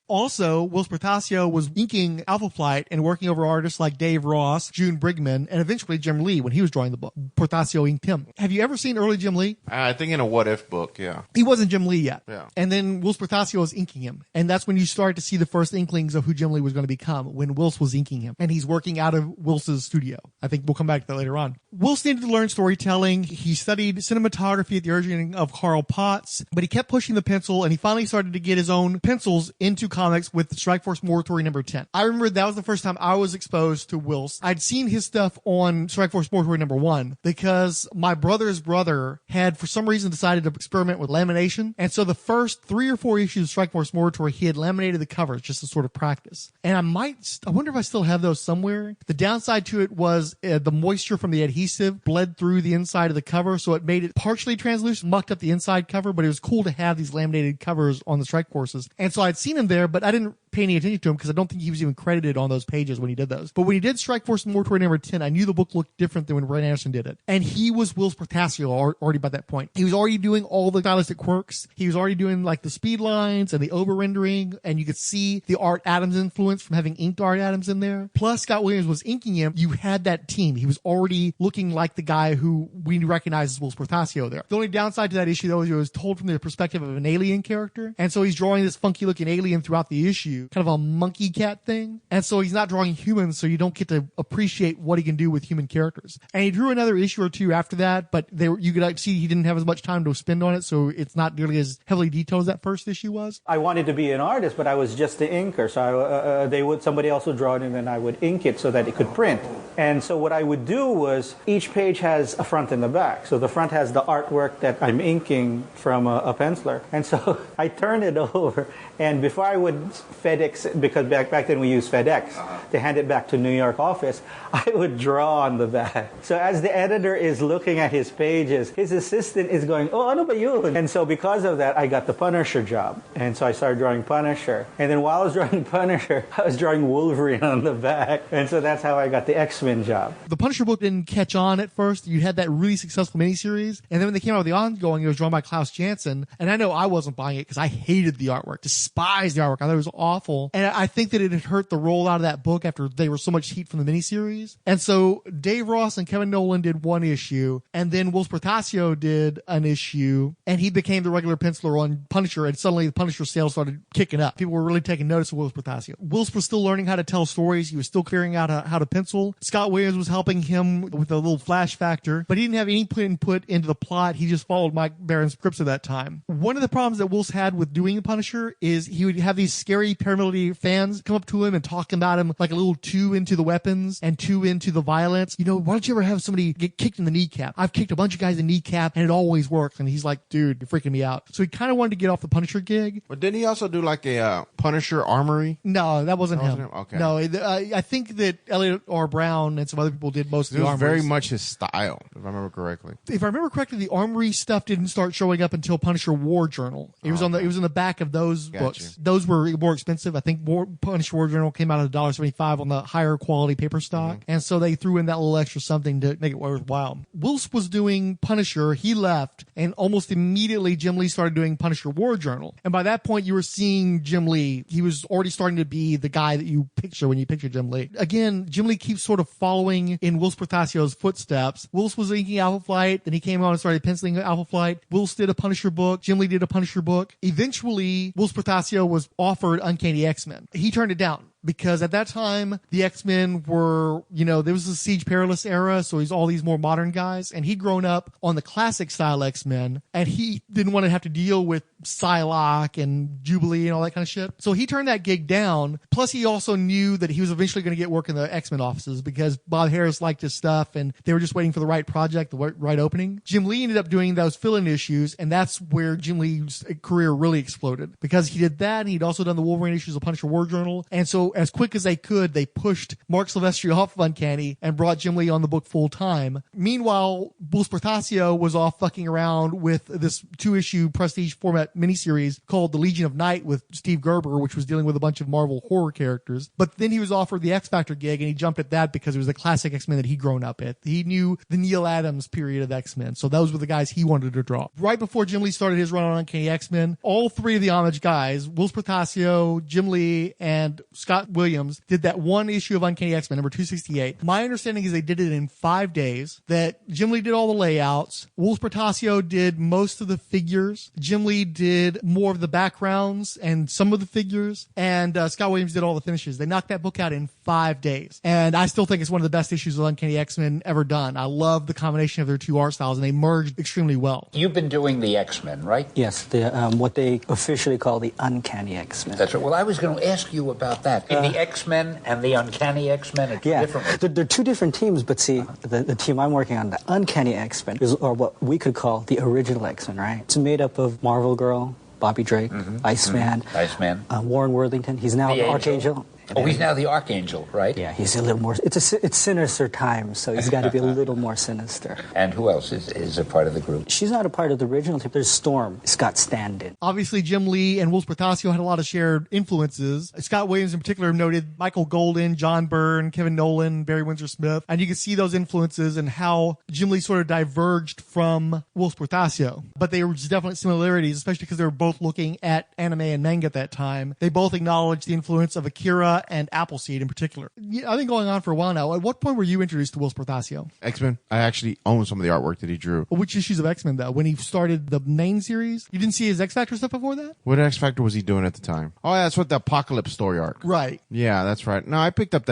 B: Also, Whilce Portacio was inking Alpha Flight and working over artists like Dave Ross, June Brigman, and eventually Jim Lee when he was drawing the book. Portacio inked him. Have you ever seen early Jim Lee?
D: I think in a What If book, yeah.
B: He wasn't Jim Lee yet.
D: Yeah.
B: And then Whilce Portacio was inking him. And that's when you start to see the first inklings of who Jim Lee was going to become, when Whilce was inking him. And he's working out of Whilce's studio. I think we'll come back to that later on. Whilce needed to learn storytelling. He studied cinematography at the urging of Carl Potts, but he kept pushing the pencil, and he finally started to get his own pencils into comics with Strikeforce Morituri number 10. I remember that was the first time I was exposed to Whilce. I'd seen his stuff on Strikeforce Morituri number 1 because my brother's brother had, for some reason, decided to experiment with lamination. And so the first 3 or 4 issues of Strikeforce Morituri, he had laminated the covers just to sort of practice. And I wonder if I still have those somewhere. The downside to it was the moisture from the adhesive bled through the inside of the cover, so it made it partially translucent, mucked up the inside cover, but it was cool to have these laminated covers on the Strikeforces. And so I'd seen him there, but I didn't paying any attention to him because I don't think he was even credited on those pages when he did those. But when he did Strike Force Mortuary number 10, I knew the book looked different than when Brent Anderson did it. And he was Whilce Portacio already by that point. He was already doing all the stylistic quirks. He was already doing like the speed lines and the over-rendering, and you could see the Art Adams influence from having inked Art Adams in there. Plus, Scott Williams was inking him. You had that team. He was already looking like the guy who we recognize as Whilce Portacio there. The only downside to that issue, though, is it was told from the perspective of an alien character. And so he's drawing this funky-looking alien throughout the issue, kind of a monkey cat thing. And so he's not drawing humans, so you don't get to appreciate what he can do with human characters. And he drew another issue or two after that, but you could see he didn't have as much time to spend on it, so it's not nearly as heavily detailed as that first issue was.
F: I wanted to be an artist, but I was just the inker, so somebody else would draw it, and then I would ink it so that it could print. And so what I would do was each page has a front and a back. So the front has the artwork that I'm inking from a penciler. And so I turned it over, and before I would FedEx, because back then we used FedEx, to hand it back to New York office, I would draw on the back. So as the editor is looking at his pages, his assistant is going, oh, ano ba yun? And so because of that, I got the Punisher job. And so I started drawing Punisher. And then while I was drawing Punisher, I was drawing Wolverine on the back. And so that's how I got the X-Men job.
B: The Punisher book didn't catch on at first. You had that really successful miniseries. And then when they came out with the ongoing, it was drawn by Klaus Janson. And I know I wasn't buying it because I hated the artwork, despised the artwork. I thought it was awful. And I think that it had hurt the rollout of that book after they were so much heat from the miniseries. And so Dave Ross and Kevin Nolan did one issue, and then Whilce Portacio did an issue, and he became the regular penciler on Punisher, and suddenly the Punisher sales started kicking up. People were really taking notice of Whilce Portacio. Whilce was still learning how to tell stories. He was still figuring out how to pencil. Scott Williams was helping him with a little flash factor, but he didn't have any input into the plot. He just followed Mike Barron's scripts at that time. One of the problems that Whilce had with doing the Punisher is he would have these scary paramilitary fans come up to him and talk about him like a little too into the weapons and too into the violence. You know, why don't you ever have somebody get kicked in the kneecap? I've kicked a bunch of guys in the kneecap and it always works. And he's like, dude, you're freaking me out. So he kind of wanted to get off the Punisher gig.
D: But didn't he also do like a Punisher Armory?
B: No, that wasn't him.
D: Okay.
B: No, I think that Elliot R. Brown and some other people did most of the
D: It was
B: armories.
D: very much his style, if I remember correctly.
B: If I remember correctly, the Armory stuff didn't start showing up until Punisher War Journal. It was it was in the back of those books. Those were more expensive. I think Punisher War Journal came out at $1.75 on the higher quality paper stock. And so they threw in that little extra something to make it worthwhile. Whilce was doing Punisher. He left, and almost immediately Jim Lee started doing Punisher War Journal. And by that point, you were seeing Jim Lee. He was already starting to be the guy that you picture when you picture Jim Lee. Again, Jim Lee keeps sort of following in Whilce Portacio's footsteps. Whilce was inking Alpha Flight, then he came on and started penciling Alpha Flight. Whilce did a Punisher book. Jim Lee did a Punisher book. Eventually, Whilce Portacio was offered Uncanny X-Men. He turned it down. Because at that time, the X-Men were, there was the Siege Perilous era, so he's all these more modern guys, and he'd grown up on the classic style X-Men, and he didn't want to have to deal with Psylocke and Jubilee and all that kind of shit. So he turned that gig down. Plus, he also knew that he was eventually going to get work in the X-Men offices because Bob Harris liked his stuff, and they were just waiting for the right project, the right opening. Jim Lee ended up doing those fill-in issues, and that's where Jim Lee's career really exploded. Because he did that, and he'd also done the Wolverine issues of Punisher War Journal, and so as quick as they could, they pushed Mark Silvestri off of Uncanny and brought Jim Lee on the book full time. Meanwhile, Whilce Portacio was off fucking around with this 2-issue prestige format miniseries called The Legion of Night with Steve Gerber, which was dealing with a bunch of Marvel horror characters. But then he was offered the X Factor gig, and he jumped at that because it was the classic X-Men that he'd grown up at. He knew the Neil Adams period of X-Men, so those were the guys he wanted to draw. Right before Jim Lee started his run on Uncanny X-Men, all three of the homage guys, Whilce Portacio, Jim Lee, and Scott Williams, did that one issue of Uncanny X-Men, number 268. My understanding is they did it in 5 days, that Jim Lee did all the layouts, Whilce Portacio did most of the figures, Jim Lee did more of the backgrounds and some of the figures, and Scott Williams did all the finishes. They knocked that book out in 5 days. And I still think it's one of the best issues of Uncanny X-Men ever done. I love the combination of their two art styles, and they merged extremely well.
E: You've been doing the X-Men, right?
F: Yes, what they officially call the Uncanny X-Men.
E: That's right. Well, I was going to ask you about that. In the X-Men and the Uncanny X-Men are two different ones.
F: They're two different teams, but see, the team I'm working on, the Uncanny X-Men, or what we could call the original X-Men, right? It's made up of Marvel Girl, Bobby Drake, Iceman,
E: Iceman,
F: Warren Worthington. He's now Archangel.
E: Oh, he's now the Archangel, right?
F: Yeah, he's a little more. It's sinister times, so he's got to be a little more sinister.
E: And who else is a part of the group?
F: She's not a part of the original team. There's Storm, Scott Stand-in.
B: Obviously, Jim Lee and Whilce Portacio had a lot of shared influences. Scott Williams in particular noted Michael Golden, John Byrne, Kevin Nolan, Barry Windsor Smith, and you can see those influences and how Jim Lee sort of diverged from Whilce Portacio. But there were definite similarities, especially because they were both looking at anime and manga at that time. They both acknowledged the influence of Akira and Appleseed in particular. I've been going on for a while now. At what point were you introduced to Whilce Portacio?
D: X-Men. I actually own some of the artwork that he drew.
B: Which issues of X-Men, though? When he started the main series? You didn't see his X-Factor stuff before that?
D: What X-Factor was he doing at the time? Oh, yeah, that's what the Apocalypse story arc.
B: Right.
D: Yeah, that's right. No, I picked up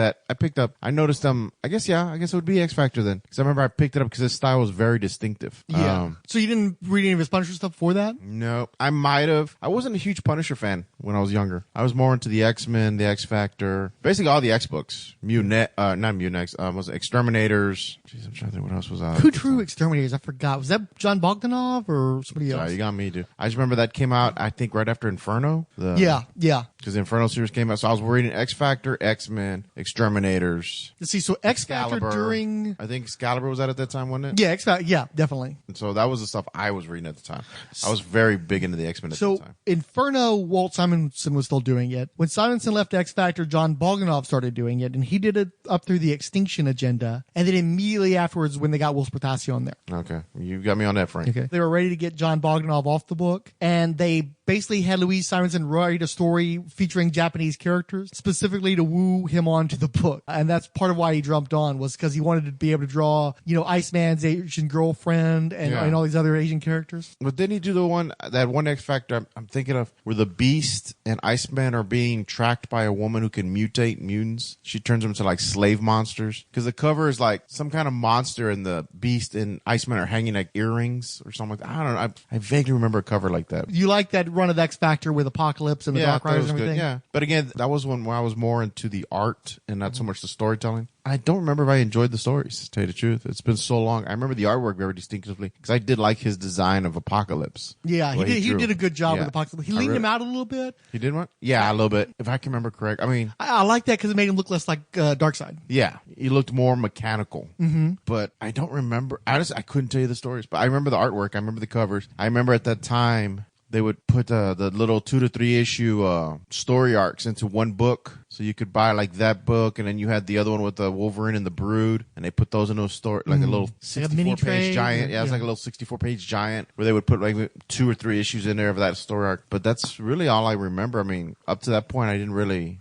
D: I noticed I guess it would be X-Factor then. Because I remember I picked it up because his style was very distinctive.
B: Yeah. So you didn't read any of his Punisher stuff before that?
D: No. I might have. I wasn't a huge Punisher fan when I was younger. I was more into the X-Men, the X-Factor, basically all the X books. Not Mutant X, was it Exterminators. Jeez, I'm trying to think what else was out.
B: Who drew Exterminators? I forgot. Was that John Bogdanov or somebody else?
D: Sorry, you got me, dude. I just remember that came out, I think, right after Inferno.
B: Yeah.
D: Because the Inferno series came out. So I was reading X-Factor, X-Men, Exterminators.
B: Let's see, so X-Factor during...
D: I think Excalibur was out at that time, wasn't it?
B: Yeah, X-Factor, yeah, definitely.
D: And so that was the stuff I was reading at the time. I was very big into the X-Men at the time.
B: Inferno, Walt Simonson was still doing it. When Simonson left X-Factor, John Bogdanov started doing it, and he did it up through the Extinction Agenda, and then immediately afterwards when they got Whilce Portacio on there.
D: Okay. You got me on that, Frank.
B: Okay. They were ready to get John Bogdanov off the book, and they basically had Louise Simonson write a story featuring Japanese characters, specifically to woo him onto the book. And that's part of why he jumped on, was because he wanted to be able to draw, Iceman's Asian girlfriend and all these other Asian characters.
D: But didn't he do that one X-Factor I'm thinking of, where the Beast and Iceman are being tracked by a woman who can mutate mutants? She turns them into like slave monsters. Because the cover is like some kind of monster, and the Beast and Iceman are hanging like earrings or something like that. I don't know. I vaguely remember a cover like that.
B: You like that run of X-Factor with Apocalypse and the Dark Riders and everything?
D: Yeah. But again, that was when I was more into the art and not so much the storytelling. I don't remember if I enjoyed the stories, to tell you the truth. It's been so long. I remember the artwork very distinctively because I did like his design of Apocalypse.
B: Yeah, he did a good job with Apocalypse. He leaned him out a little bit.
D: He did what? Yeah, a little bit. If I can remember correct. I mean,
B: I like that because it made him look less like Darkseid.
D: Yeah, he looked more mechanical.
B: Mm-hmm.
D: But I don't remember. I couldn't tell you the stories, but I remember the artwork. I remember the covers. I remember at that time they would put the little 2 to 3 issue story arcs into one book. So you could buy like that book, and then you had the other one with the Wolverine and the Brood, and they put those in those store like a little 64-page giant. Yeah, it's like a little 64-page giant where they would put like 2 or 3 issues in there of that story arc. But that's really all I remember. I mean, up to that point, I didn't really.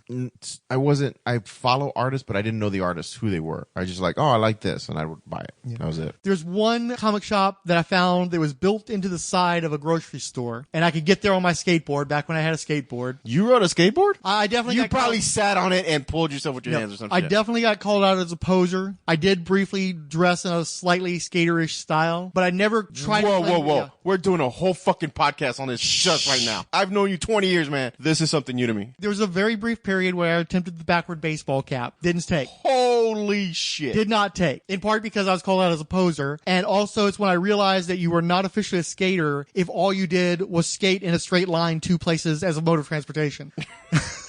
D: I follow artists, but I didn't know the artists who they were. I just like, I like this, and I would buy it. Yeah. That was it.
B: There's one comic shop that I found that was built into the side of a grocery store, and I could get there on my skateboard back when I had a skateboard.
D: You rode a skateboard?
B: I definitely.
D: You probably sat on it and pulled yourself with your hands or something.
B: I definitely got called out as a poser. I did briefly dress in a slightly skaterish style, but I never tried.
D: Whoa! Yeah. We're doing a whole fucking podcast on this just right now. I've known you 20 years, man. This is something new to me.
B: There was a very brief period where I attempted the backward baseball cap. Didn't take.
D: Holy shit!
B: Did not take. In part because I was called out as a poser, and also it's when I realized that you were not officially a skater if all you did was skate in a straight line 2 places as a mode of transportation.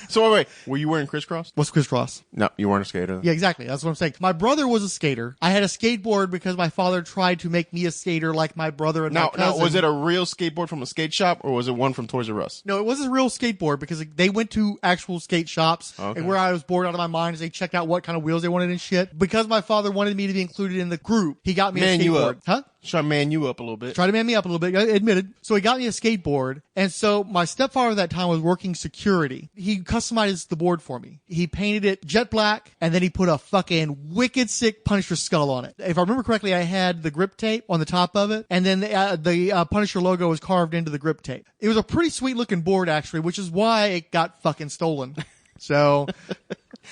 D: So wait, were you wearing crisscross?
B: What's crisscross?
D: No, you weren't a skater.
B: Yeah, exactly. That's what I'm saying. My brother was a skater. I had a skateboard because my father tried to make me a skater like my brother and my cousin.
D: Now, was it a real skateboard from a skate shop, or was it one from Toys R Us?
B: No, it was a real skateboard because they went to actual skate shops, and where I was bored out of my mind as they checked out what kind of wheels they wanted and shit. Because my father wanted me to be included in the group, he got me a skateboard.
D: You up.
B: Huh?
D: Try to man you up a little bit.
B: Try to man me up a little bit, admitted. So he got me a skateboard. And so my stepfather at that time was working security. He customized the board for me. He painted it jet black, and then he put a fucking wicked sick Punisher skull on it. If I remember correctly, I had the grip tape on the top of it, and then the Punisher logo was carved into the grip tape. It was a pretty sweet looking board, actually, which is why it got fucking stolen. So,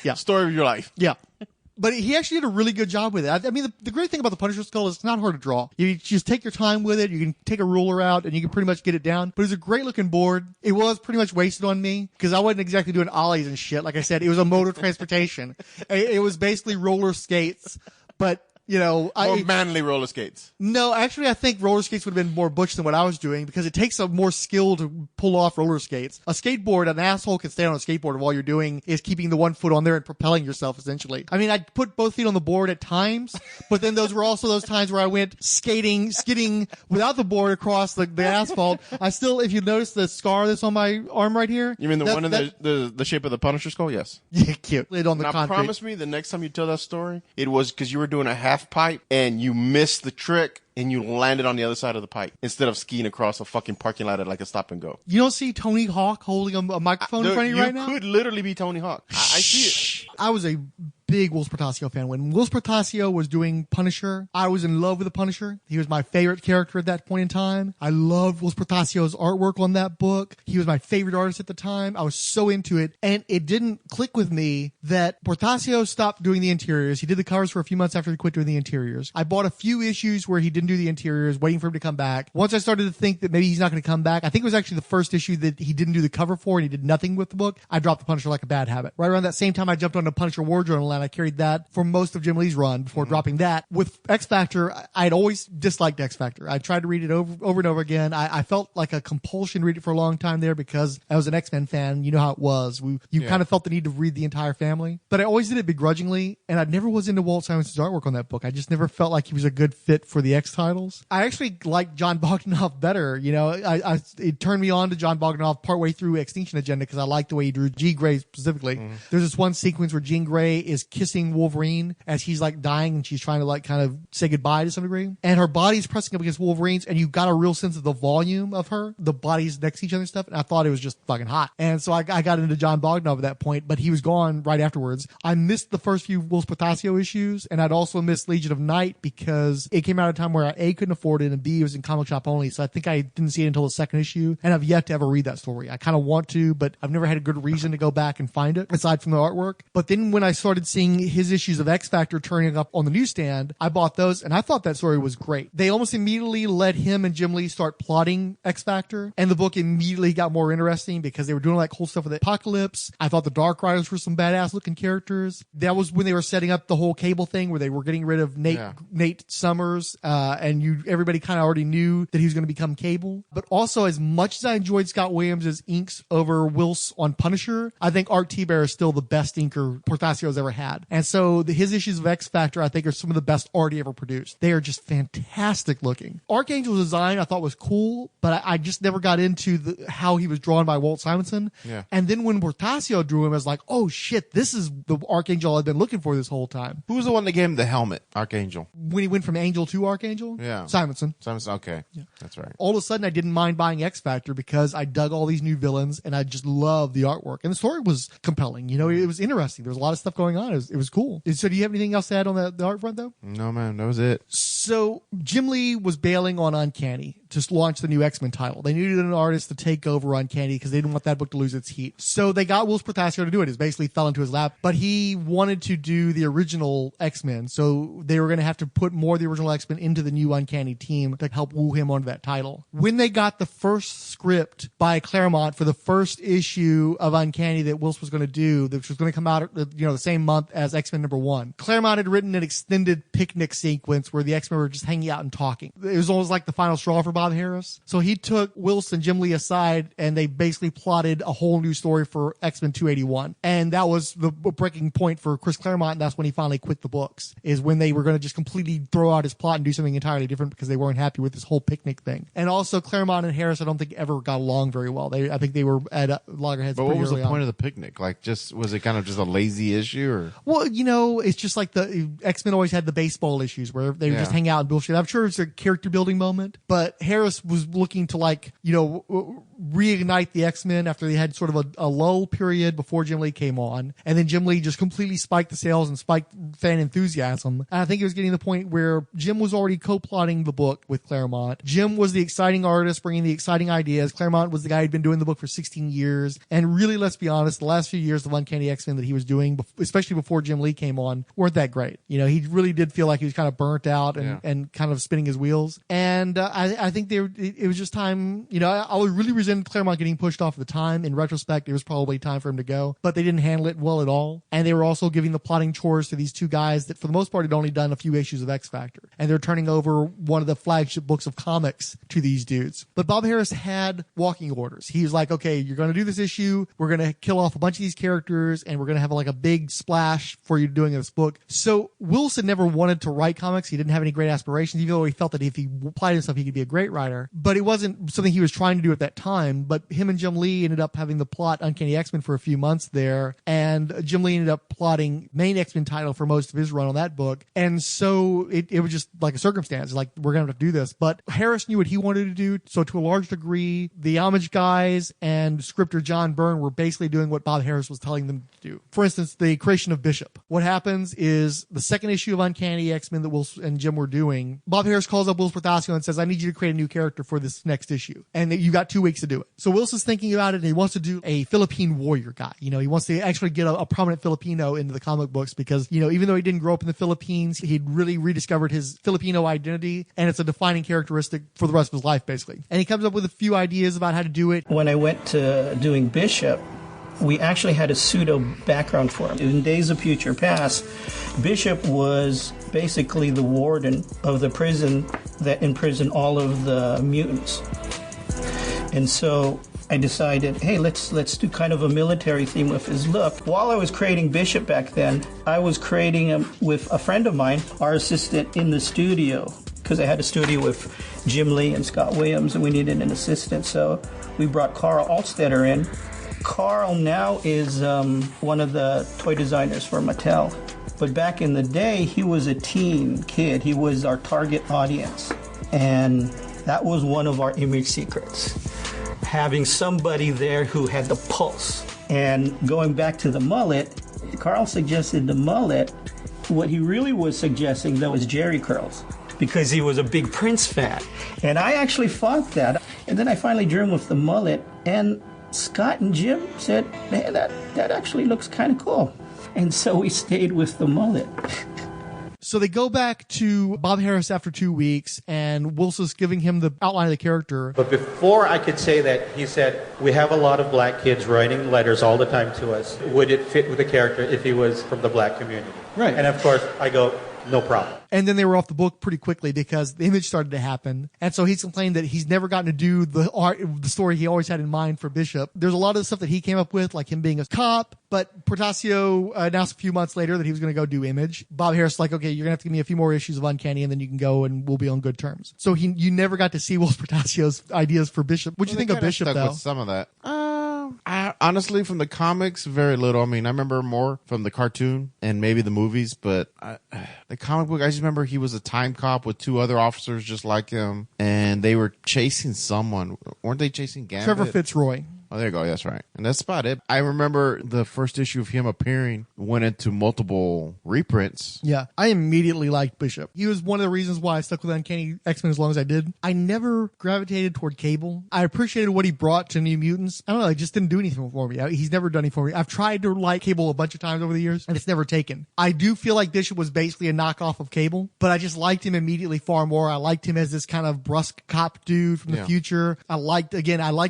B: yeah.
D: Story of your life.
B: Yeah. But he actually did a really good job with it. I mean, the great thing about the Punisher skull is it's not hard to draw. You just take your time with it. You can take a ruler out, and you can pretty much get it down. But it was a great-looking board. It was pretty much wasted on me because I wasn't exactly doing ollies and shit. Like I said, it was a mode of transportation. It was basically roller skates. But More
D: manly roller skates.
B: No, actually, I think roller skates would have been more butch than what I was doing because it takes more skill to pull off roller skates. A skateboard, an asshole can stay on a skateboard and all you're doing is keeping the one foot on there and propelling yourself, essentially. I mean, I put both feet on the board at times, but then those were also those times where I went skidding without the board across the asphalt. I still, if you notice the scar that's on my arm right here.
D: You mean the one in the shape of the Punisher skull? Yes.
B: Yeah, cute. Laid on the
D: now,
B: concrete.
D: Promise me the next time you tell that story, it was because you were doing a half pipe and you missed the trick and you landed on the other side of the pipe instead of skiing across a fucking parking lot at like a stop and go.
B: You don't see Tony Hawk holding a microphone in front of you right now?
D: You could literally be Tony Hawk. I see it.
B: I was a big Whilce Portacio fan. When Whilce Portacio was doing Punisher, I was in love with the Punisher. He was my favorite character at that point in time. I loved Whilce Portacio's artwork on that book. He was my favorite artist at the time. I was so into it. And it didn't click with me that Portacio stopped doing the interiors. He did the covers for a few months after he quit doing the interiors. I bought a few issues where he didn't do the interiors, waiting for him to come back. Once I started to think that maybe he's not going to come back, I think it was actually the first issue that he didn't do the cover for and he did nothing with the book. I dropped the Punisher like a bad habit. Right around that same time, I jumped on the Punisher War Journal and I carried that for most of Jim Lee's run before dropping that. With X Factor, I'd always disliked X Factor. I tried to read it over and over again. I felt like a compulsion to read it for a long time there because I was an X-Men fan. You know how it was. You kind of felt the need to read the entire family. But I always did it begrudgingly, and I never was into Walt Simonson's artwork on that book. I just never felt like he was a good fit for the X titles. I actually liked John Bogdanoff better. It turned me on to John Bogdanoff partway through Extinction Agenda because I liked the way he drew Jean Grey specifically. There's this one sequence where Jean Grey is kissing Wolverine as he's like dying and she's trying to like kind of say goodbye to some degree. And her body's pressing up against Wolverine's and you got a real sense of the volume of her. The bodies next to each other and stuff. And I thought it was just fucking hot. And so I got into John Bogdanoff at that point, but he was gone right afterwards. I missed the first few Whilce Portacio issues and I'd also missed Legion of Night because it came out at a time where I A, couldn't afford it and B, it was in comic shop only. So I think I didn't see it until the second issue and I've yet to ever read that story. I kind of want to, but I've never had a good reason to go back and find it aside from the artwork. But then when I started seeing his issues of X Factor turning up on the newsstand, I bought those and I thought that story was great. They almost immediately let him and Jim Lee start plotting X Factor and the book immediately got more interesting because they were doing like cool stuff with the Apocalypse. I thought the Dark Riders were some badass looking characters. That was when they were setting up the whole Cable thing where they were getting rid of Nate Summers and everybody kind of already knew that he was going to become Cable. But also, as much as I enjoyed Scott Williams' inks over Whilce on Punisher, I think Art Thiebaud is still the best inker Portacio's ever had. And so his issues of X Factor, I think, are some of the best art he ever produced. They are just fantastic looking. Archangel's design I thought was cool, but I just never got into how he was drawn by Walt Simonson.
D: Yeah.
B: And then when Portacio drew him, I was like, oh shit, this is the Archangel I've been looking for this whole time.
D: Who was the one that gave him the helmet? Archangel.
B: When he went from Angel to Archangel?
D: Yeah.
B: Simonson.
D: Okay. Yeah. That's right.
B: All of a sudden, I didn't mind buying X Factor because I dug all these new villains and I just loved the artwork. And the story was compelling. It was interesting. There was a lot of stuff going on. It was cool. So do you have anything else to add on the art front, though?
D: No, man. That was it.
B: So Jim Lee was bailing on Uncanny to launch the new X-Men title. They needed an artist to take over Uncanny because they didn't want that book to lose its heat. So they got Whilce Portacio to do it. It basically fell into his lap. But he wanted to do the original X-Men. So they were going to have to put more of the original X-Men into the new Uncanny team to help woo him onto that title. When they got the first script by Claremont for the first issue of Uncanny that Whilce was going to do, which was going to come out the same month as X-Men #1, Claremont had written an extended picnic sequence where the X-Men were just hanging out and talking. It was almost like the final straw for Bob Harris. So he took Whilce and Jim Lee aside and they basically plotted a whole new story for X-Men 281. And that was the breaking point for Chris Claremont, and that's when he finally quit the books, is when they were going to just completely throw out his plot and do something entirely different because they weren't happy with this whole picnic thing. And also Claremont and Harris, I don't think ever got along very well. I think they were at loggerheads.
D: But what was the point of the picnic? Was it kind of just a lazy issue, or?
B: Well, it's just like the X-Men always had the baseball issues where they would just hang out and bullshit. I'm sure it's a character building moment, but Harris was looking to reignite the X-Men after they had sort of a lull period before Jim Lee came on. And then Jim Lee just completely spiked the sales and spiked fan enthusiasm. And I think it was getting to the point where Jim was already co-plotting the book with Claremont. Jim was the exciting artist bringing the exciting ideas. Claremont was the guy who'd been doing the book for 16 years. And really, let's be honest, the last few years of Uncanny X-Men that he was doing, especially before Jim Lee came on, weren't that great. He really did feel like he was kind of burnt out. And and kind of spinning his wheels. And I think it was just time. I really resented Claremont getting pushed off at the time. In retrospect, it was probably time for him to go, but they didn't handle it well at all. And they were also giving the plotting chores to these two guys that, for the most part, had only done a few issues of X Factor. And they're turning over one of the flagship books of comics to these dudes. But Bob Harras had walking orders. He was like, okay, you're going to do this issue. We're going to kill off a bunch of these characters, and we're going to have like a big splash for you doing this book. So Whilce had never wanted to write comics. He didn't have any great aspirations, even though he felt that if he applied himself, he could be a great writer. But it wasn't something he was trying to do at that time. But him and Jim Lee ended up having the plot Uncanny X-Men for a few months there. And Jim Lee ended up plotting main X-Men title for most of his run on that book. And so it was just like a circumstance. Like, we're going to have to do this. But Harris knew what he wanted to do. So to a large degree, the Homage guys and scripter John Byrne were basically doing what Bob Harras was telling them to do. For instance, the creation of Bishop. What happens is the second issue of Uncanny X-Men that Whilce and Jim were doing, Bob Harras calls up Whilce Portacio and says, I need you to create a new character for this next issue. And you got 2 weeks to do it. So Whilce is thinking about it, and he wants to do a Philippine warrior guy. He wants to actually get a prominent Filipino into the comic books because, even though he didn't grow up in the Philippines, he'd really rediscovered his Filipino identity, and it's a defining characteristic for the rest of his life, basically. And he comes up with a few ideas about how to do it.
I: When I went to doing Bishop, we actually had a pseudo background for him. In Days of Future Past, Bishop was basically the warden of the prison that imprisoned all of the mutants. And so I decided, hey, let's do kind of a military theme with his look. While I was creating Bishop back then, I was creating him with a friend of mine, our assistant in the studio, because I had a studio with Jim Lee and Scott Williams, and we needed an assistant. So we brought Carl Altstetter in. Carl now is one of the toy designers for Mattel. But back in the day, he was a teen kid. He was our target audience. And that was one of our Image secrets. Having somebody there who had the pulse. And going back to the mullet, Carl suggested the mullet. What he really was suggesting, though, is Jerry curls, because he was a big Prince fan. And I actually fought that. And then I finally drew him with the mullet. And Scott and Jim said, man, that actually looks kind of cool. And so we stayed with the mullet.
B: So they go back to Bob Harras after 2 weeks, and Whilce is giving him the outline of the character.
O: But before I could say that, he said, we have a lot of black kids writing letters all the time to us. Would it fit with the character if he was from the black community? Right. And of course, I go, no problem.
B: And then they were off the book pretty quickly because the Image started to happen. And so he's complained that he's never gotten to do the story he always had in mind for Bishop. There's a lot of the stuff that he came up with, like him being a cop, but Portacio announced a few months later that he was going to go do Image. Bob Harras like, okay, you're going to have to give me a few more issues of Uncanny and then you can go and we'll be on good terms. So you never got to see Whilce Portacio's ideas for Bishop. What'd you think of Bishop,
D: stuck
B: though?
D: With some of that. Honestly, from the comics, very little. I mean, I remember more from the cartoon and maybe the movies, but the comic book, I just remember he was a time cop with 2 other officers just like him, and they were chasing someone. Weren't they chasing Gambit?
B: Trevor Fitzroy.
D: Oh, there you go. That's right. And that's about it. I remember the first issue of him appearing went into multiple reprints.
B: Yeah. I immediately liked Bishop. He was one of the reasons why I stuck with Uncanny X-Men as long as I did. I never gravitated toward Cable. I appreciated what he brought to New Mutants. I don't know. It just didn't do anything for me. He's never done anything for me. I've tried to like Cable a bunch of times over the years, and it's never taken. I do feel like Bishop was basically a knockoff of Cable, but I just liked him immediately far more. I liked him as this kind of brusque cop dude from the future. I liked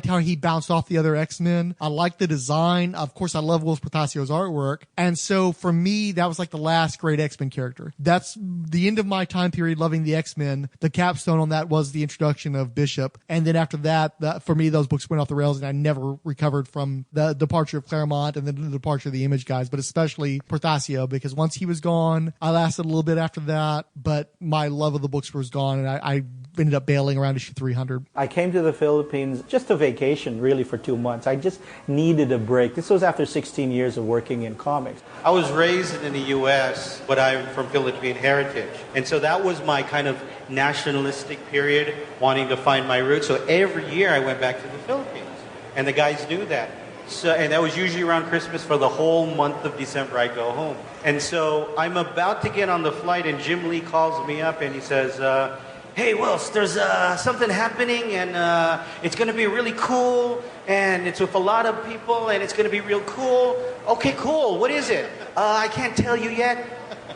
B: how he bounced off the other X-Men. I liked the design. Of course, I love Whilce Portacio's artwork. And so for me, that was like the last great X-Men character. That's the end of my time period loving the X-Men. The capstone on that was the introduction of Bishop. And then after that, for me, those books went off the rails and I never recovered from the departure of Claremont and then the departure of the Image guys, but especially Portacio, because once he was gone, I lasted a little bit after that, but my love of the books was gone and I ended up bailing around issue 300.
F: I came to the Philippines just a vacation, really, for 2 months. I just needed a break. This was after 16 years of working in comics.
O: I was raised in the U.S., but I'm from Philippine heritage. And so that was my kind of nationalistic period, wanting to find my roots. So every year I went back to the Philippines. And the guys knew that. So, and that was usually around Christmas. For the whole month of December, I go home. And so I'm about to get on the flight, and Jim Lee calls me up, and he says, hey, Whilce, there's something happening, and it's going to be really cool, and it's with a lot of people, and it's going to be real cool. Okay, cool. What is it? I can't tell you yet,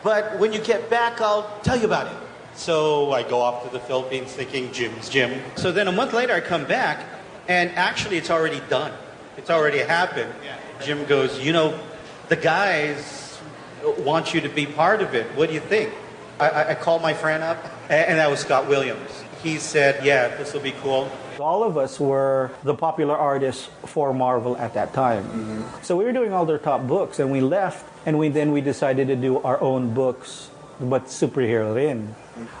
O: but when you get back, I'll tell you about it. So I go off to the Philippines thinking Jim's Jim. So then a month later I come back, and actually it's already done. It's already happened. Jim goes, the guys want you to be part of it. What do you think? I called my friend up, and that was Scott Williams. He said, yeah, this will be cool.
F: All of us were the popular artists for Marvel at that time. Mm-hmm. So we were doing all their top books, and we left, and we decided to do our own books, but superhero rin.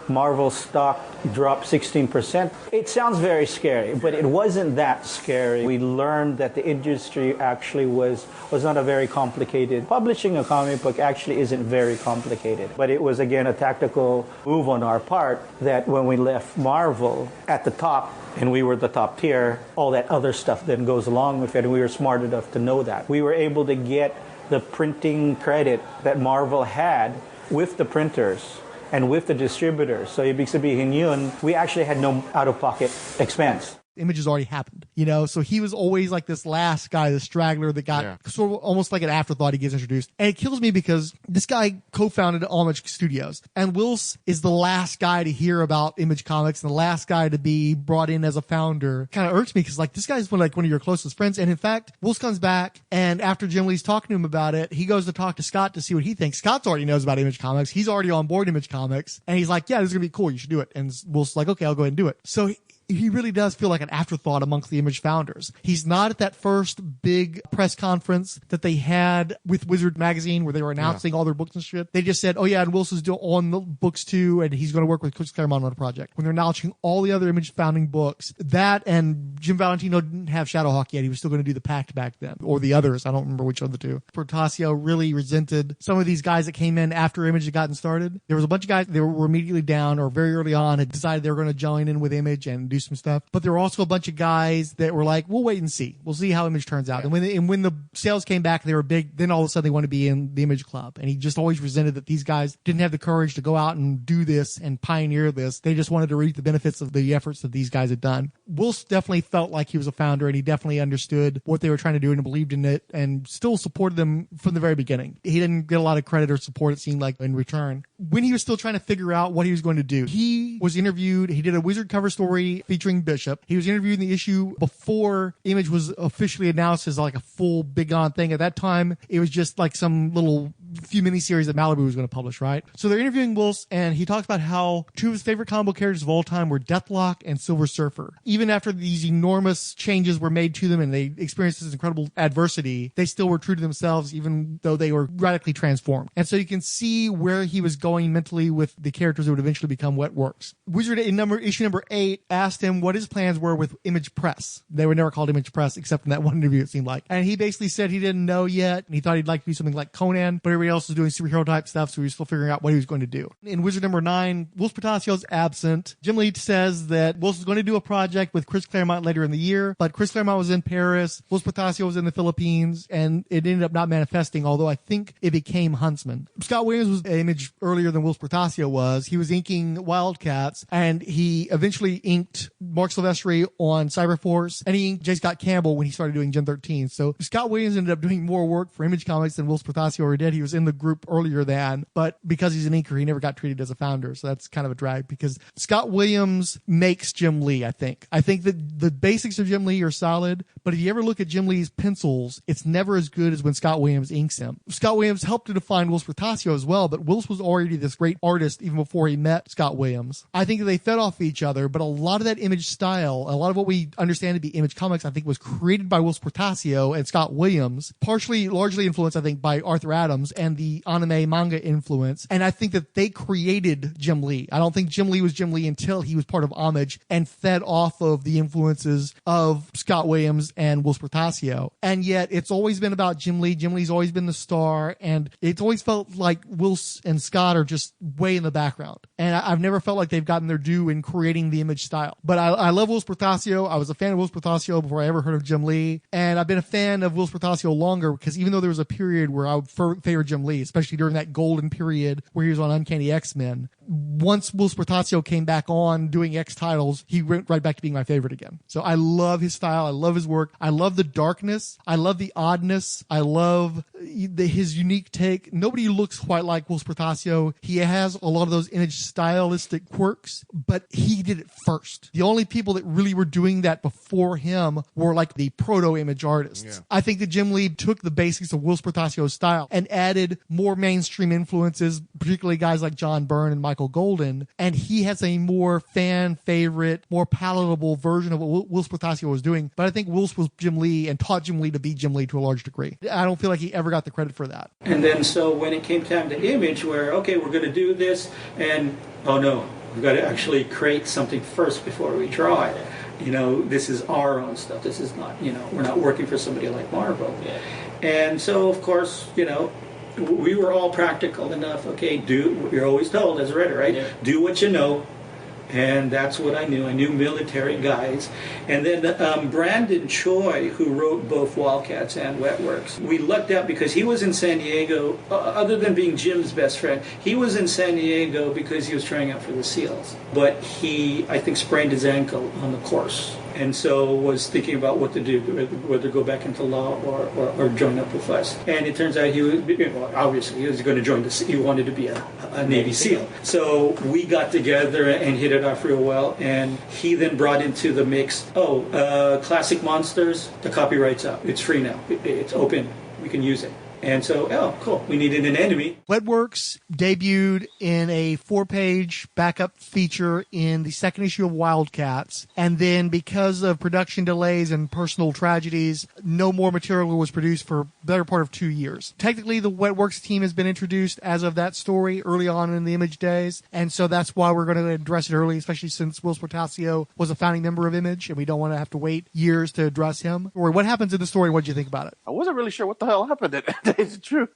F: Marvel stock dropped 16%. It sounds very scary, but it wasn't that scary. We learned that the industry actually was not a very complicated. Publishing a comic book actually isn't very complicated. But it was, again, a tactical move on our part that when we left Marvel at the top, and we were the top tier, all that other stuff then goes along with it, and we were smart enough to know that. We were able to get the printing credit that Marvel had with the printers and with the distributors. So ibig sabihin yun, we actually had no out-of-pocket expense.
B: Image has already happened, so he was always like this last guy, the straggler that got sort of almost like an afterthought. He gets introduced, and it kills me because this guy co-founded Image Studios, and Whilce is the last guy to hear about Image Comics and the last guy to be brought in as a founder. Kind of irks me because this guy's one of your closest friends, and in fact, Whilce comes back, and after Jim Lee's talking to him about it, he goes to talk to Scott to see what he thinks. Scott already knows about Image Comics. He's already on board Image Comics, and he's like, yeah, this is gonna be cool. You should do it. And Whilce's like, okay, I'll go ahead and do it. So he really does feel like an afterthought amongst the Image founders. He's not at that first big press conference that they had with Wizard Magazine where they were announcing all their books and shit. They just said, oh yeah, and Whilce is on the books too, and he's going to work with Chris Claremont on a project. When they're announcing all the other Image founding books, that and Jim Valentino didn't have Shadowhawk yet. He was still going to do the Pact back then, or the others. I don't remember which of the two. Portacio really resented some of these guys that came in after Image had gotten started. There was a bunch of guys that were immediately down or very early on had decided they were going to join in with Image and do some stuff. But there were also a bunch of guys that were like, we'll wait and see. We'll see how Image turns out. And when the sales came back, they were big. Then all of a sudden they want to be in the Image Club. And he just always resented that these guys didn't have the courage to go out and do this and pioneer this. They just wanted to reap the benefits of the efforts that these guys had done. Whilce definitely felt like he was a founder, and he definitely understood what they were trying to do and believed in it and still supported them from the very beginning. He didn't get a lot of credit or support, it seemed like, in return. When he was still trying to figure out what he was going to do, he was interviewed. He did a Wizard cover story featuring Bishop. He was interviewed in the issue before Image was officially announced as like a full big on thing. At that time, it was just like some little few miniseries that Malibu was going to publish, right? So they're interviewing Whilce, and he talks about how two of his favorite comic book characters of all time were Deathlock and Silver Surfer. Even after these enormous changes were made to them and they experienced this incredible adversity, they still were true to themselves, even though they were radically transformed. And so you can see where he was going mentally with the characters that would eventually become Wetworks. Wizard in issue number 8 asked him what his plans were with Image Press. They were never called Image Press except in that one interview, it seemed like. And he basically said he didn't know yet, and he thought he'd like to do something like Conan, but everybody else was doing superhero type stuff, so he was still figuring out what he was going to do. In Wizard number 9, Whilce Portacio's absent. Jim Lee says that Whilce was going to do a project with Chris Claremont later in the year, but Chris Claremont was in Paris, Whilce Portacio was in the Philippines, and it ended up not manifesting, although I think it became Huntsman. Scott Williams was an Image earlier than Whilce Portacio was. He was inking Wildcats, and he eventually inked Mark Silvestri on Cyberforce, and he inked J. Scott Campbell when he started doing Gen 13. So Scott Williams ended up doing more work for Image Comics than Whilce Portacio ever did. He was in the group earlier than, but because he's an inker, he never got treated as a founder. So that's kind of a drag because Scott Williams makes Jim Lee, I think. I think that the basics of Jim Lee are solid, but if you ever look at Jim Lee's pencils, it's never as good as when Scott Williams inks him. Scott Williams helped to define Whilce Portacio as well, but Whilce was already this great artist even before he met Scott Williams. I think that they fed off each other, but a lot of that Image style, a lot of what we understand to be Image Comics, I think was created by Whilce Portacio and Scott Williams, largely influenced, I think, by Arthur Adams and the anime manga influence. And I think that they created Jim Lee. I don't think Jim Lee was Jim Lee until he was part of Homage and fed off of the influences of Scott Williams and Whilce Portacio. And yet it's always been about Jim Lee. Jim Lee's always been the star, and it's always felt like Whilce and Scott are just way in the background. And I've never felt like they've gotten their due in creating the Image style. But I love Whilce Portacio. I was a fan of Whilce Portacio before I ever heard of Jim Lee. And I've been a fan of Whilce Portacio longer because even though there was a period where I would favor Jim Lee, especially during that golden period where he was on Uncanny X-Men, once Whilce Portacio came back on doing X titles, he went right back to being my favorite again. So I love his style. I love his work. I love the darkness. I love the oddness. I love, his unique take. Nobody looks quite like Whilce Portacio. He has a lot of those image stylistic quirks, but he did it first. The only people that really were doing that before him were like the proto-image artists. Yeah. I think that Jim Lee took the basics of Whilce Portacio's style and added more mainstream influences, particularly guys like John Byrne and Michael Golden, and he has a more fan favorite, more palatable version of what Whilce Portacio was doing. But I think Whilce was Jim Lee and taught Jim Lee to be Jim Lee to a large degree. I don't feel like he ever got the credit for that.
I: And then so when it came time to image, where, okay, we're going to do this, and oh no, we've got to actually create something first before we draw it. You know, this is our own stuff. This is not, you know, we're not working for somebody like Marvel. Yeah. And so, of course, you know, we were all practical enough. Okay, do, you're always told as a writer, right? Yeah. Do what you know. And that's what I knew. I knew military guys. And then Brandon Choi, who wrote both Wildcats and Wetworks, we lucked out because he was in San Diego, other than being Jim's best friend, he was in San Diego because he was trying out for the SEALs. But he, I think, sprained his ankle on the course. And so was thinking about what to do, whether go back into law or join up with us. And it turns out he was, well, obviously he was going to join he wanted to be a Navy SEAL. So we got together and hit it off real well. And he then brought into the mix, Classic Monsters, the copyright's up. It's free now. It's open. We can use it. And so, oh, cool. We needed an enemy.
B: Wetworks debuted in a 4-page backup feature in the second issue of Wildcats. And then because of production delays and personal tragedies, no more material was produced for the better part of 2 years. Technically, the Wetworks team has been introduced as of that story early on in the Image days. And so that's why we're going to address it early, especially since Whilce Portacio was a founding member of Image, and we don't want to have to wait years to address him. Or what happens in the story? What did you think about it?
C: I wasn't really sure what the hell happened. It's true.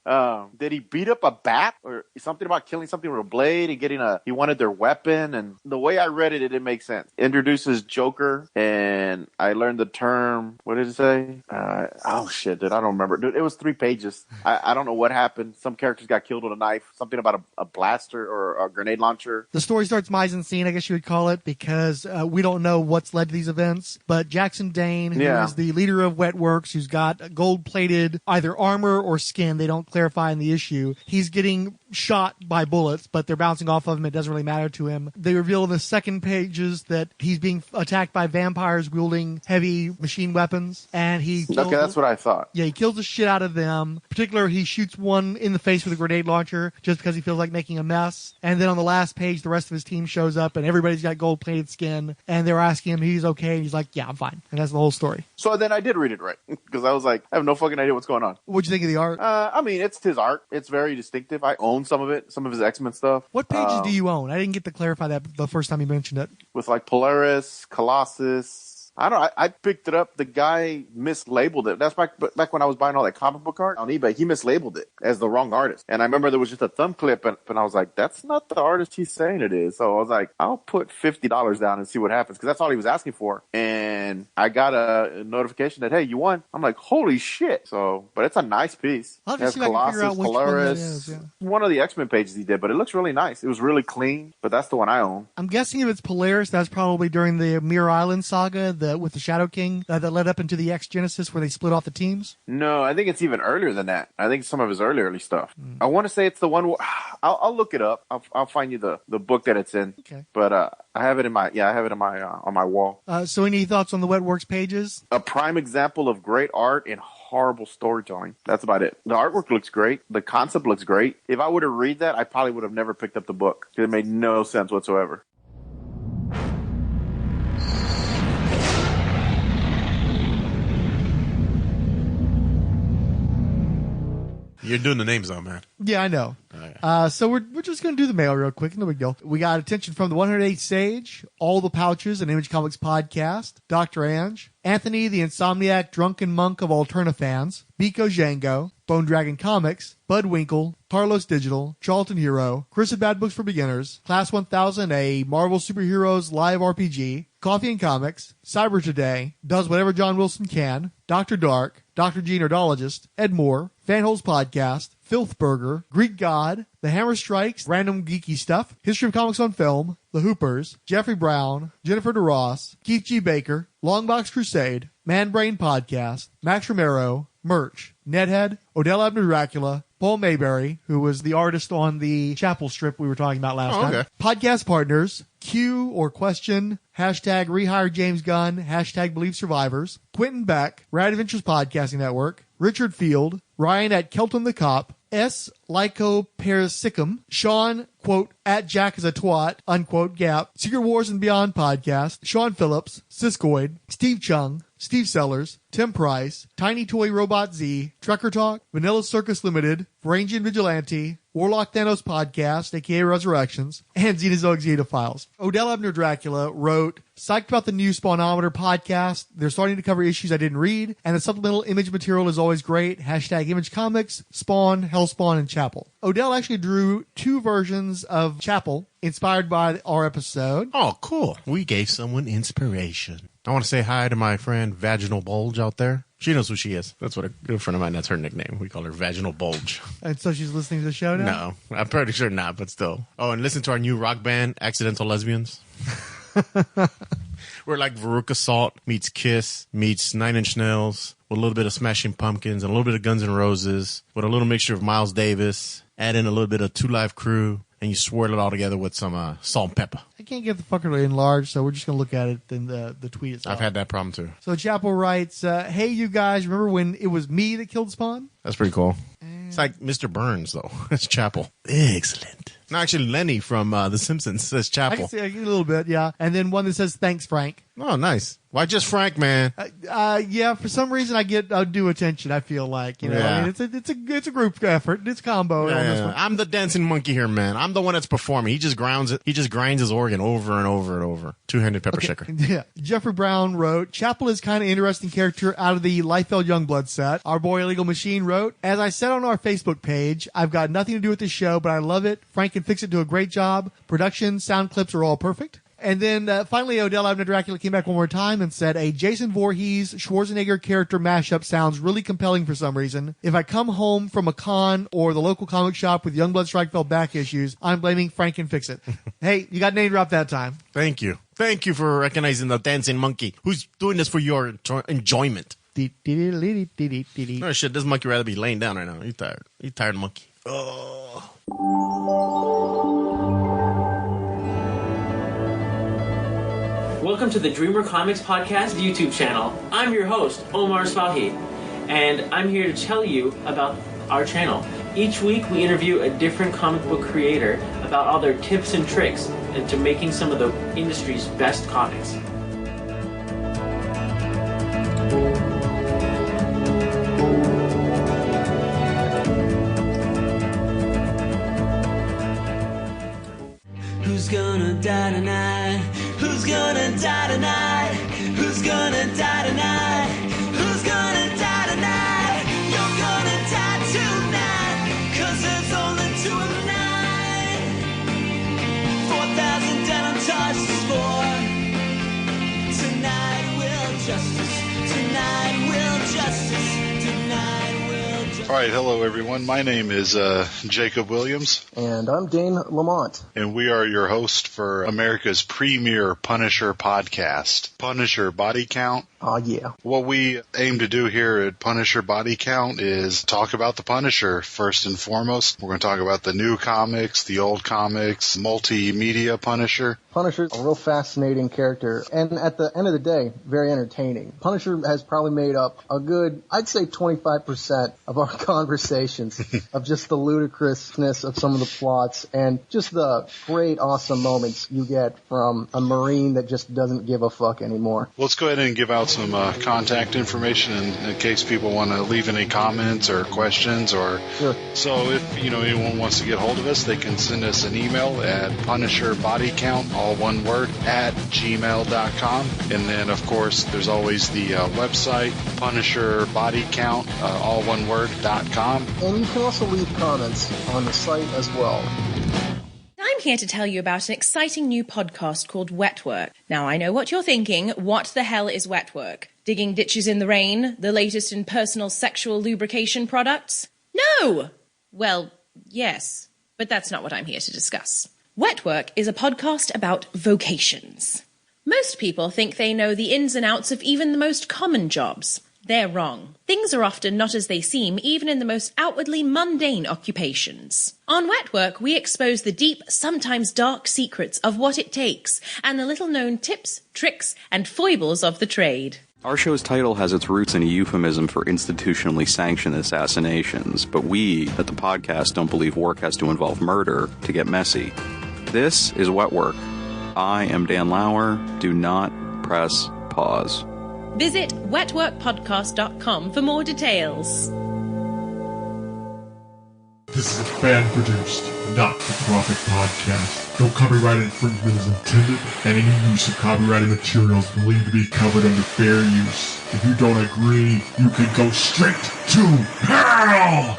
C: Did he beat up a bat or something about killing something with a blade and he wanted their weapon? And the way I read it, it didn't make sense. Introduces Joker, and I learned the term. What did it say? Oh shit, dude, I don't remember. Dude, it was 3 pages. I don't know what happened. Some characters got killed with a knife. Something about a blaster or a grenade launcher.
B: The story starts mise en scene, I guess you would call it, because we don't know what's led to these events. But Jackson Dane, who is the leader of Wetworks, who's got gold-plated either armor or skin, they don't clarify in the issue. He's getting shot by bullets, but they're bouncing off of him. It doesn't really matter to him. They reveal in the second pages that he's being attacked by vampires wielding heavy machine weapons, and
C: that's what I thought.
B: Yeah, he kills the shit out of them. In particular, he shoots one in the face with a grenade launcher just because he feels like making a mess. And then on the last page, the rest of his team shows up, and everybody's got gold-plated skin, and they're asking him if he's okay, and he's like, yeah, I'm fine. And that's the whole story.
C: So then I did read it right, because I was like, I have no fucking idea what's going on.
B: What'd you think of the art?
C: I mean, it's his art. It's very distinctive. I own some of it, some of his X-Men stuff.
B: What pages do you own? I didn't get to clarify that the first time you mentioned it.
C: With like Polaris, Colossus. I don't know. I picked it up. The guy mislabeled it. That's back when I was buying all that comic book art on eBay. He mislabeled it as the wrong artist. And I remember there was just a thumb clip, and I was like, that's not the artist he's saying it is. So I was like, I'll put $50 down and see what happens, because that's all he was asking for. And I got a notification that, hey, you won. I'm like, holy shit. So, but it's a nice piece.
B: I'll just see if I can figure out which one that is. Yeah.
C: One of the X-Men pages he did, but it looks really nice. It was really clean, but that's the one I own.
B: I'm guessing if it's Polaris, that's probably during the Mirror Island saga with the Shadow King. That led up into the X Genesis where they split off the teams?
C: No, I think it's even earlier than that. I think it's some of his early stuff. I want to say it's the one. I'll look it up. I'll find you the book that it's in.
B: Okay.
C: But I have it in my on my wall.
B: So any thoughts on the Wetworks pages?
C: A prime example of great art and horrible storytelling. That's about it. The artwork looks great. The concept looks great. If I were to read that, I probably would have never picked up the book. It made no sense whatsoever.
D: You're doing the names though, man.
B: Yeah, I know. So we're just going to do the mail real quick. No big deal. We got attention from the 108th Sage, All the Pouches, an Image Comics podcast, Dr. Ange, Anthony, the Insomniac Drunken Monk of Alternafans, Biko Django, Bone Dragon Comics, Bud Winkle, Carlos Digital, Charlton Hero, Chris of Bad Books for Beginners, Class 1000, a Marvel Superheroes live RPG, Coffee and Comics, Cyber Today, Does Whatever John Wilson Can, Dr. Dark, Dr. G Nerdologist, Ed Moore, Fanholes Podcast, Filthburger, Greek God, The Hammer Strikes, Random Geeky Stuff, History of Comics on Film, The Hoopers, Jeffrey Brown, Jennifer DeRoss, Keith G. Baker, Longbox Crusade, Man Brain Podcast, Max Romero, Merch, Nedhead, Odell Abner Dracula, Paul Mayberry, who was the artist on the Chapel strip we were talking about last time. Podcast partners, Q or Question, hashtag Rehire James Gunn, hashtag Believe Survivors, Quentin Beck, Rad Adventures Podcasting Network, Richard Field, Ryan at Kelton the Cop, S. Lyco Persicum, Sean, quote, at Jack is a twat, unquote, Gap, Secret Wars and Beyond Podcast, Sean Phillips, Siskoid, Steve Chung, Steve Sellers, Tim Price, Tiny Toy Robot Z, Trucker Talk, Vanilla Circus Limited, Rangian Vigilante, Warlock Thanos Podcast, aka Resurrections, and Xenozoic Zeta Files. Odell Abner Dracula wrote, psyched about the new Spawnometer podcast. They're starting to cover issues I didn't read, and the supplemental image material is always great. Hashtag Image Comics, Spawn, Hellspawn, and Chapel. Odell actually drew 2 versions of Chapel, inspired by our episode.
P: Oh, cool. We gave someone inspiration. I want to say hi to my friend Vaginal Bulge out there. She knows who she is. That's what a good friend of mine, that's her nickname. We call her Vaginal Bulge.
B: And so she's listening to the show now?
P: No, I'm pretty sure not, but still. Oh, and listen to our new rock band, Accidental Lesbians. We're like Veruca Salt meets Kiss meets Nine Inch Nails with a little bit of Smashing Pumpkins and a little bit of Guns N' Roses with a little mixture of Miles Davis, add in a little bit of Two Live Crew, and you swirl it all together with some salt and pepper.
B: I can't get the fucker to enlarge, so we're just going to look at it in the tweet itself.
P: I've had that problem too.
B: So Chapel writes, hey, you guys, remember when it was me that killed Spawn?
P: That's pretty cool. It's like Mr. Burns, though. It's Chapel. Excellent. No, actually, Lenny from The Simpsons says Chapel.
B: I can see a little bit, yeah. And then one that says, thanks, Frank.
P: Oh, nice. Why just Frank, man?
B: Yeah, for some reason I get due attention, I feel like. You know,
P: Yeah.
B: I mean, it's a group effort. It's a combo.
P: Yeah,
B: on this
P: yeah.
B: one.
P: I'm the dancing monkey here, man. I'm the one that's performing. He just grinds it. He just grinds his organ over and over and over. Two-handed pepper shaker.
B: Yeah. Jeffrey Brown wrote, Chapel is kind of interesting character out of the Liefeld Youngblood set. Our boy Illegal Machine wrote, as I said on our Facebook page, I've got nothing to do with this show, but I love it. Frank and Fix It do a great job. Production, sound clips are all perfect. And then finally, Odell Abner Dracula came back one more time and said, a Jason Voorhees Schwarzenegger character mashup sounds really compelling for some reason. If I come home from a con or the local comic shop with Youngblood Strikefeld back issues, I'm blaming Frank and Fix It. Hey, you got name drop that time.
P: Thank you. Thank you for recognizing the dancing monkey who's doing this for your enjoyment. Oh, shit, this monkey rather be laying down right now. He's tired. He's tired monkey. Oh.
Q: Welcome to the Dreamer Comics Podcast YouTube channel. I'm your host, Omar Spahi, and I'm here to tell you about our channel. Each week we interview a different comic book creator about all their tips and tricks into making some of the industry's best comics.
R: Who's gonna die tonight? Who's gonna die tonight? Who's gonna die tonight? Who's gonna die tonight? You're gonna die tonight, 'cause there's only 2 of the night. 4,000 dead untouched is 4. Tonight will justice. Tonight will justice. Tonight will justice.
S: All right, hello everyone. My name is Jacob Williams.
T: And I'm Dane Lamont.
S: And we are your host for America's premier Punisher podcast, Punisher Body Count.
T: Yeah.
S: What we aim to do here at Punisher Body Count is talk about the Punisher first and foremost. We're going to talk about the new comics, the old comics, multimedia Punisher.
T: Punisher's a real fascinating character, and at the end of the day, very entertaining. Punisher has probably made up a good, I'd say 25% of our conversations of just the ludicrousness of some of the plots and just the great, awesome moments you get from a Marine that just doesn't give a fuck anymore.
S: Let's go ahead and give out some contact information in case people want to leave any comments or questions. Or
T: Sure.
S: So if anyone wants to get hold of us, they can send us an email at punisherbodycount, all one word, at gmail.com. And then, of course, there's always the website, punisherbodycount, all one word.com.
T: And you can also leave comments on the site as well.
U: I'm here to tell you about an exciting new podcast called Wetwork. Now, I know what you're thinking. What the hell is Wetwork? Digging ditches in the rain? The latest in personal sexual lubrication products? No! Well, yes, but that's not what I'm here to discuss. Wetwork is a podcast about vocations. Most people think they know the ins and outs of even the most common jobs. They're wrong. Things are often not as they seem, even in the most outwardly mundane occupations. On Wetwork, we expose the deep, sometimes dark secrets of what it takes, and the little-known tips, tricks, and foibles of the trade.
A: Our show's title has its roots in a euphemism for institutionally sanctioned assassinations, but we, at the podcast, don't believe work has to involve murder to get messy. This is Wetwork. I am Dan Lauer. Do not press pause.
U: Visit wetworkpodcast.com for more details.
V: This is a fan-produced, not-for-profit podcast. No copyright infringement is intended, and any use of copyrighted materials believed to be covered under fair use. If you don't agree, you can go straight to hell!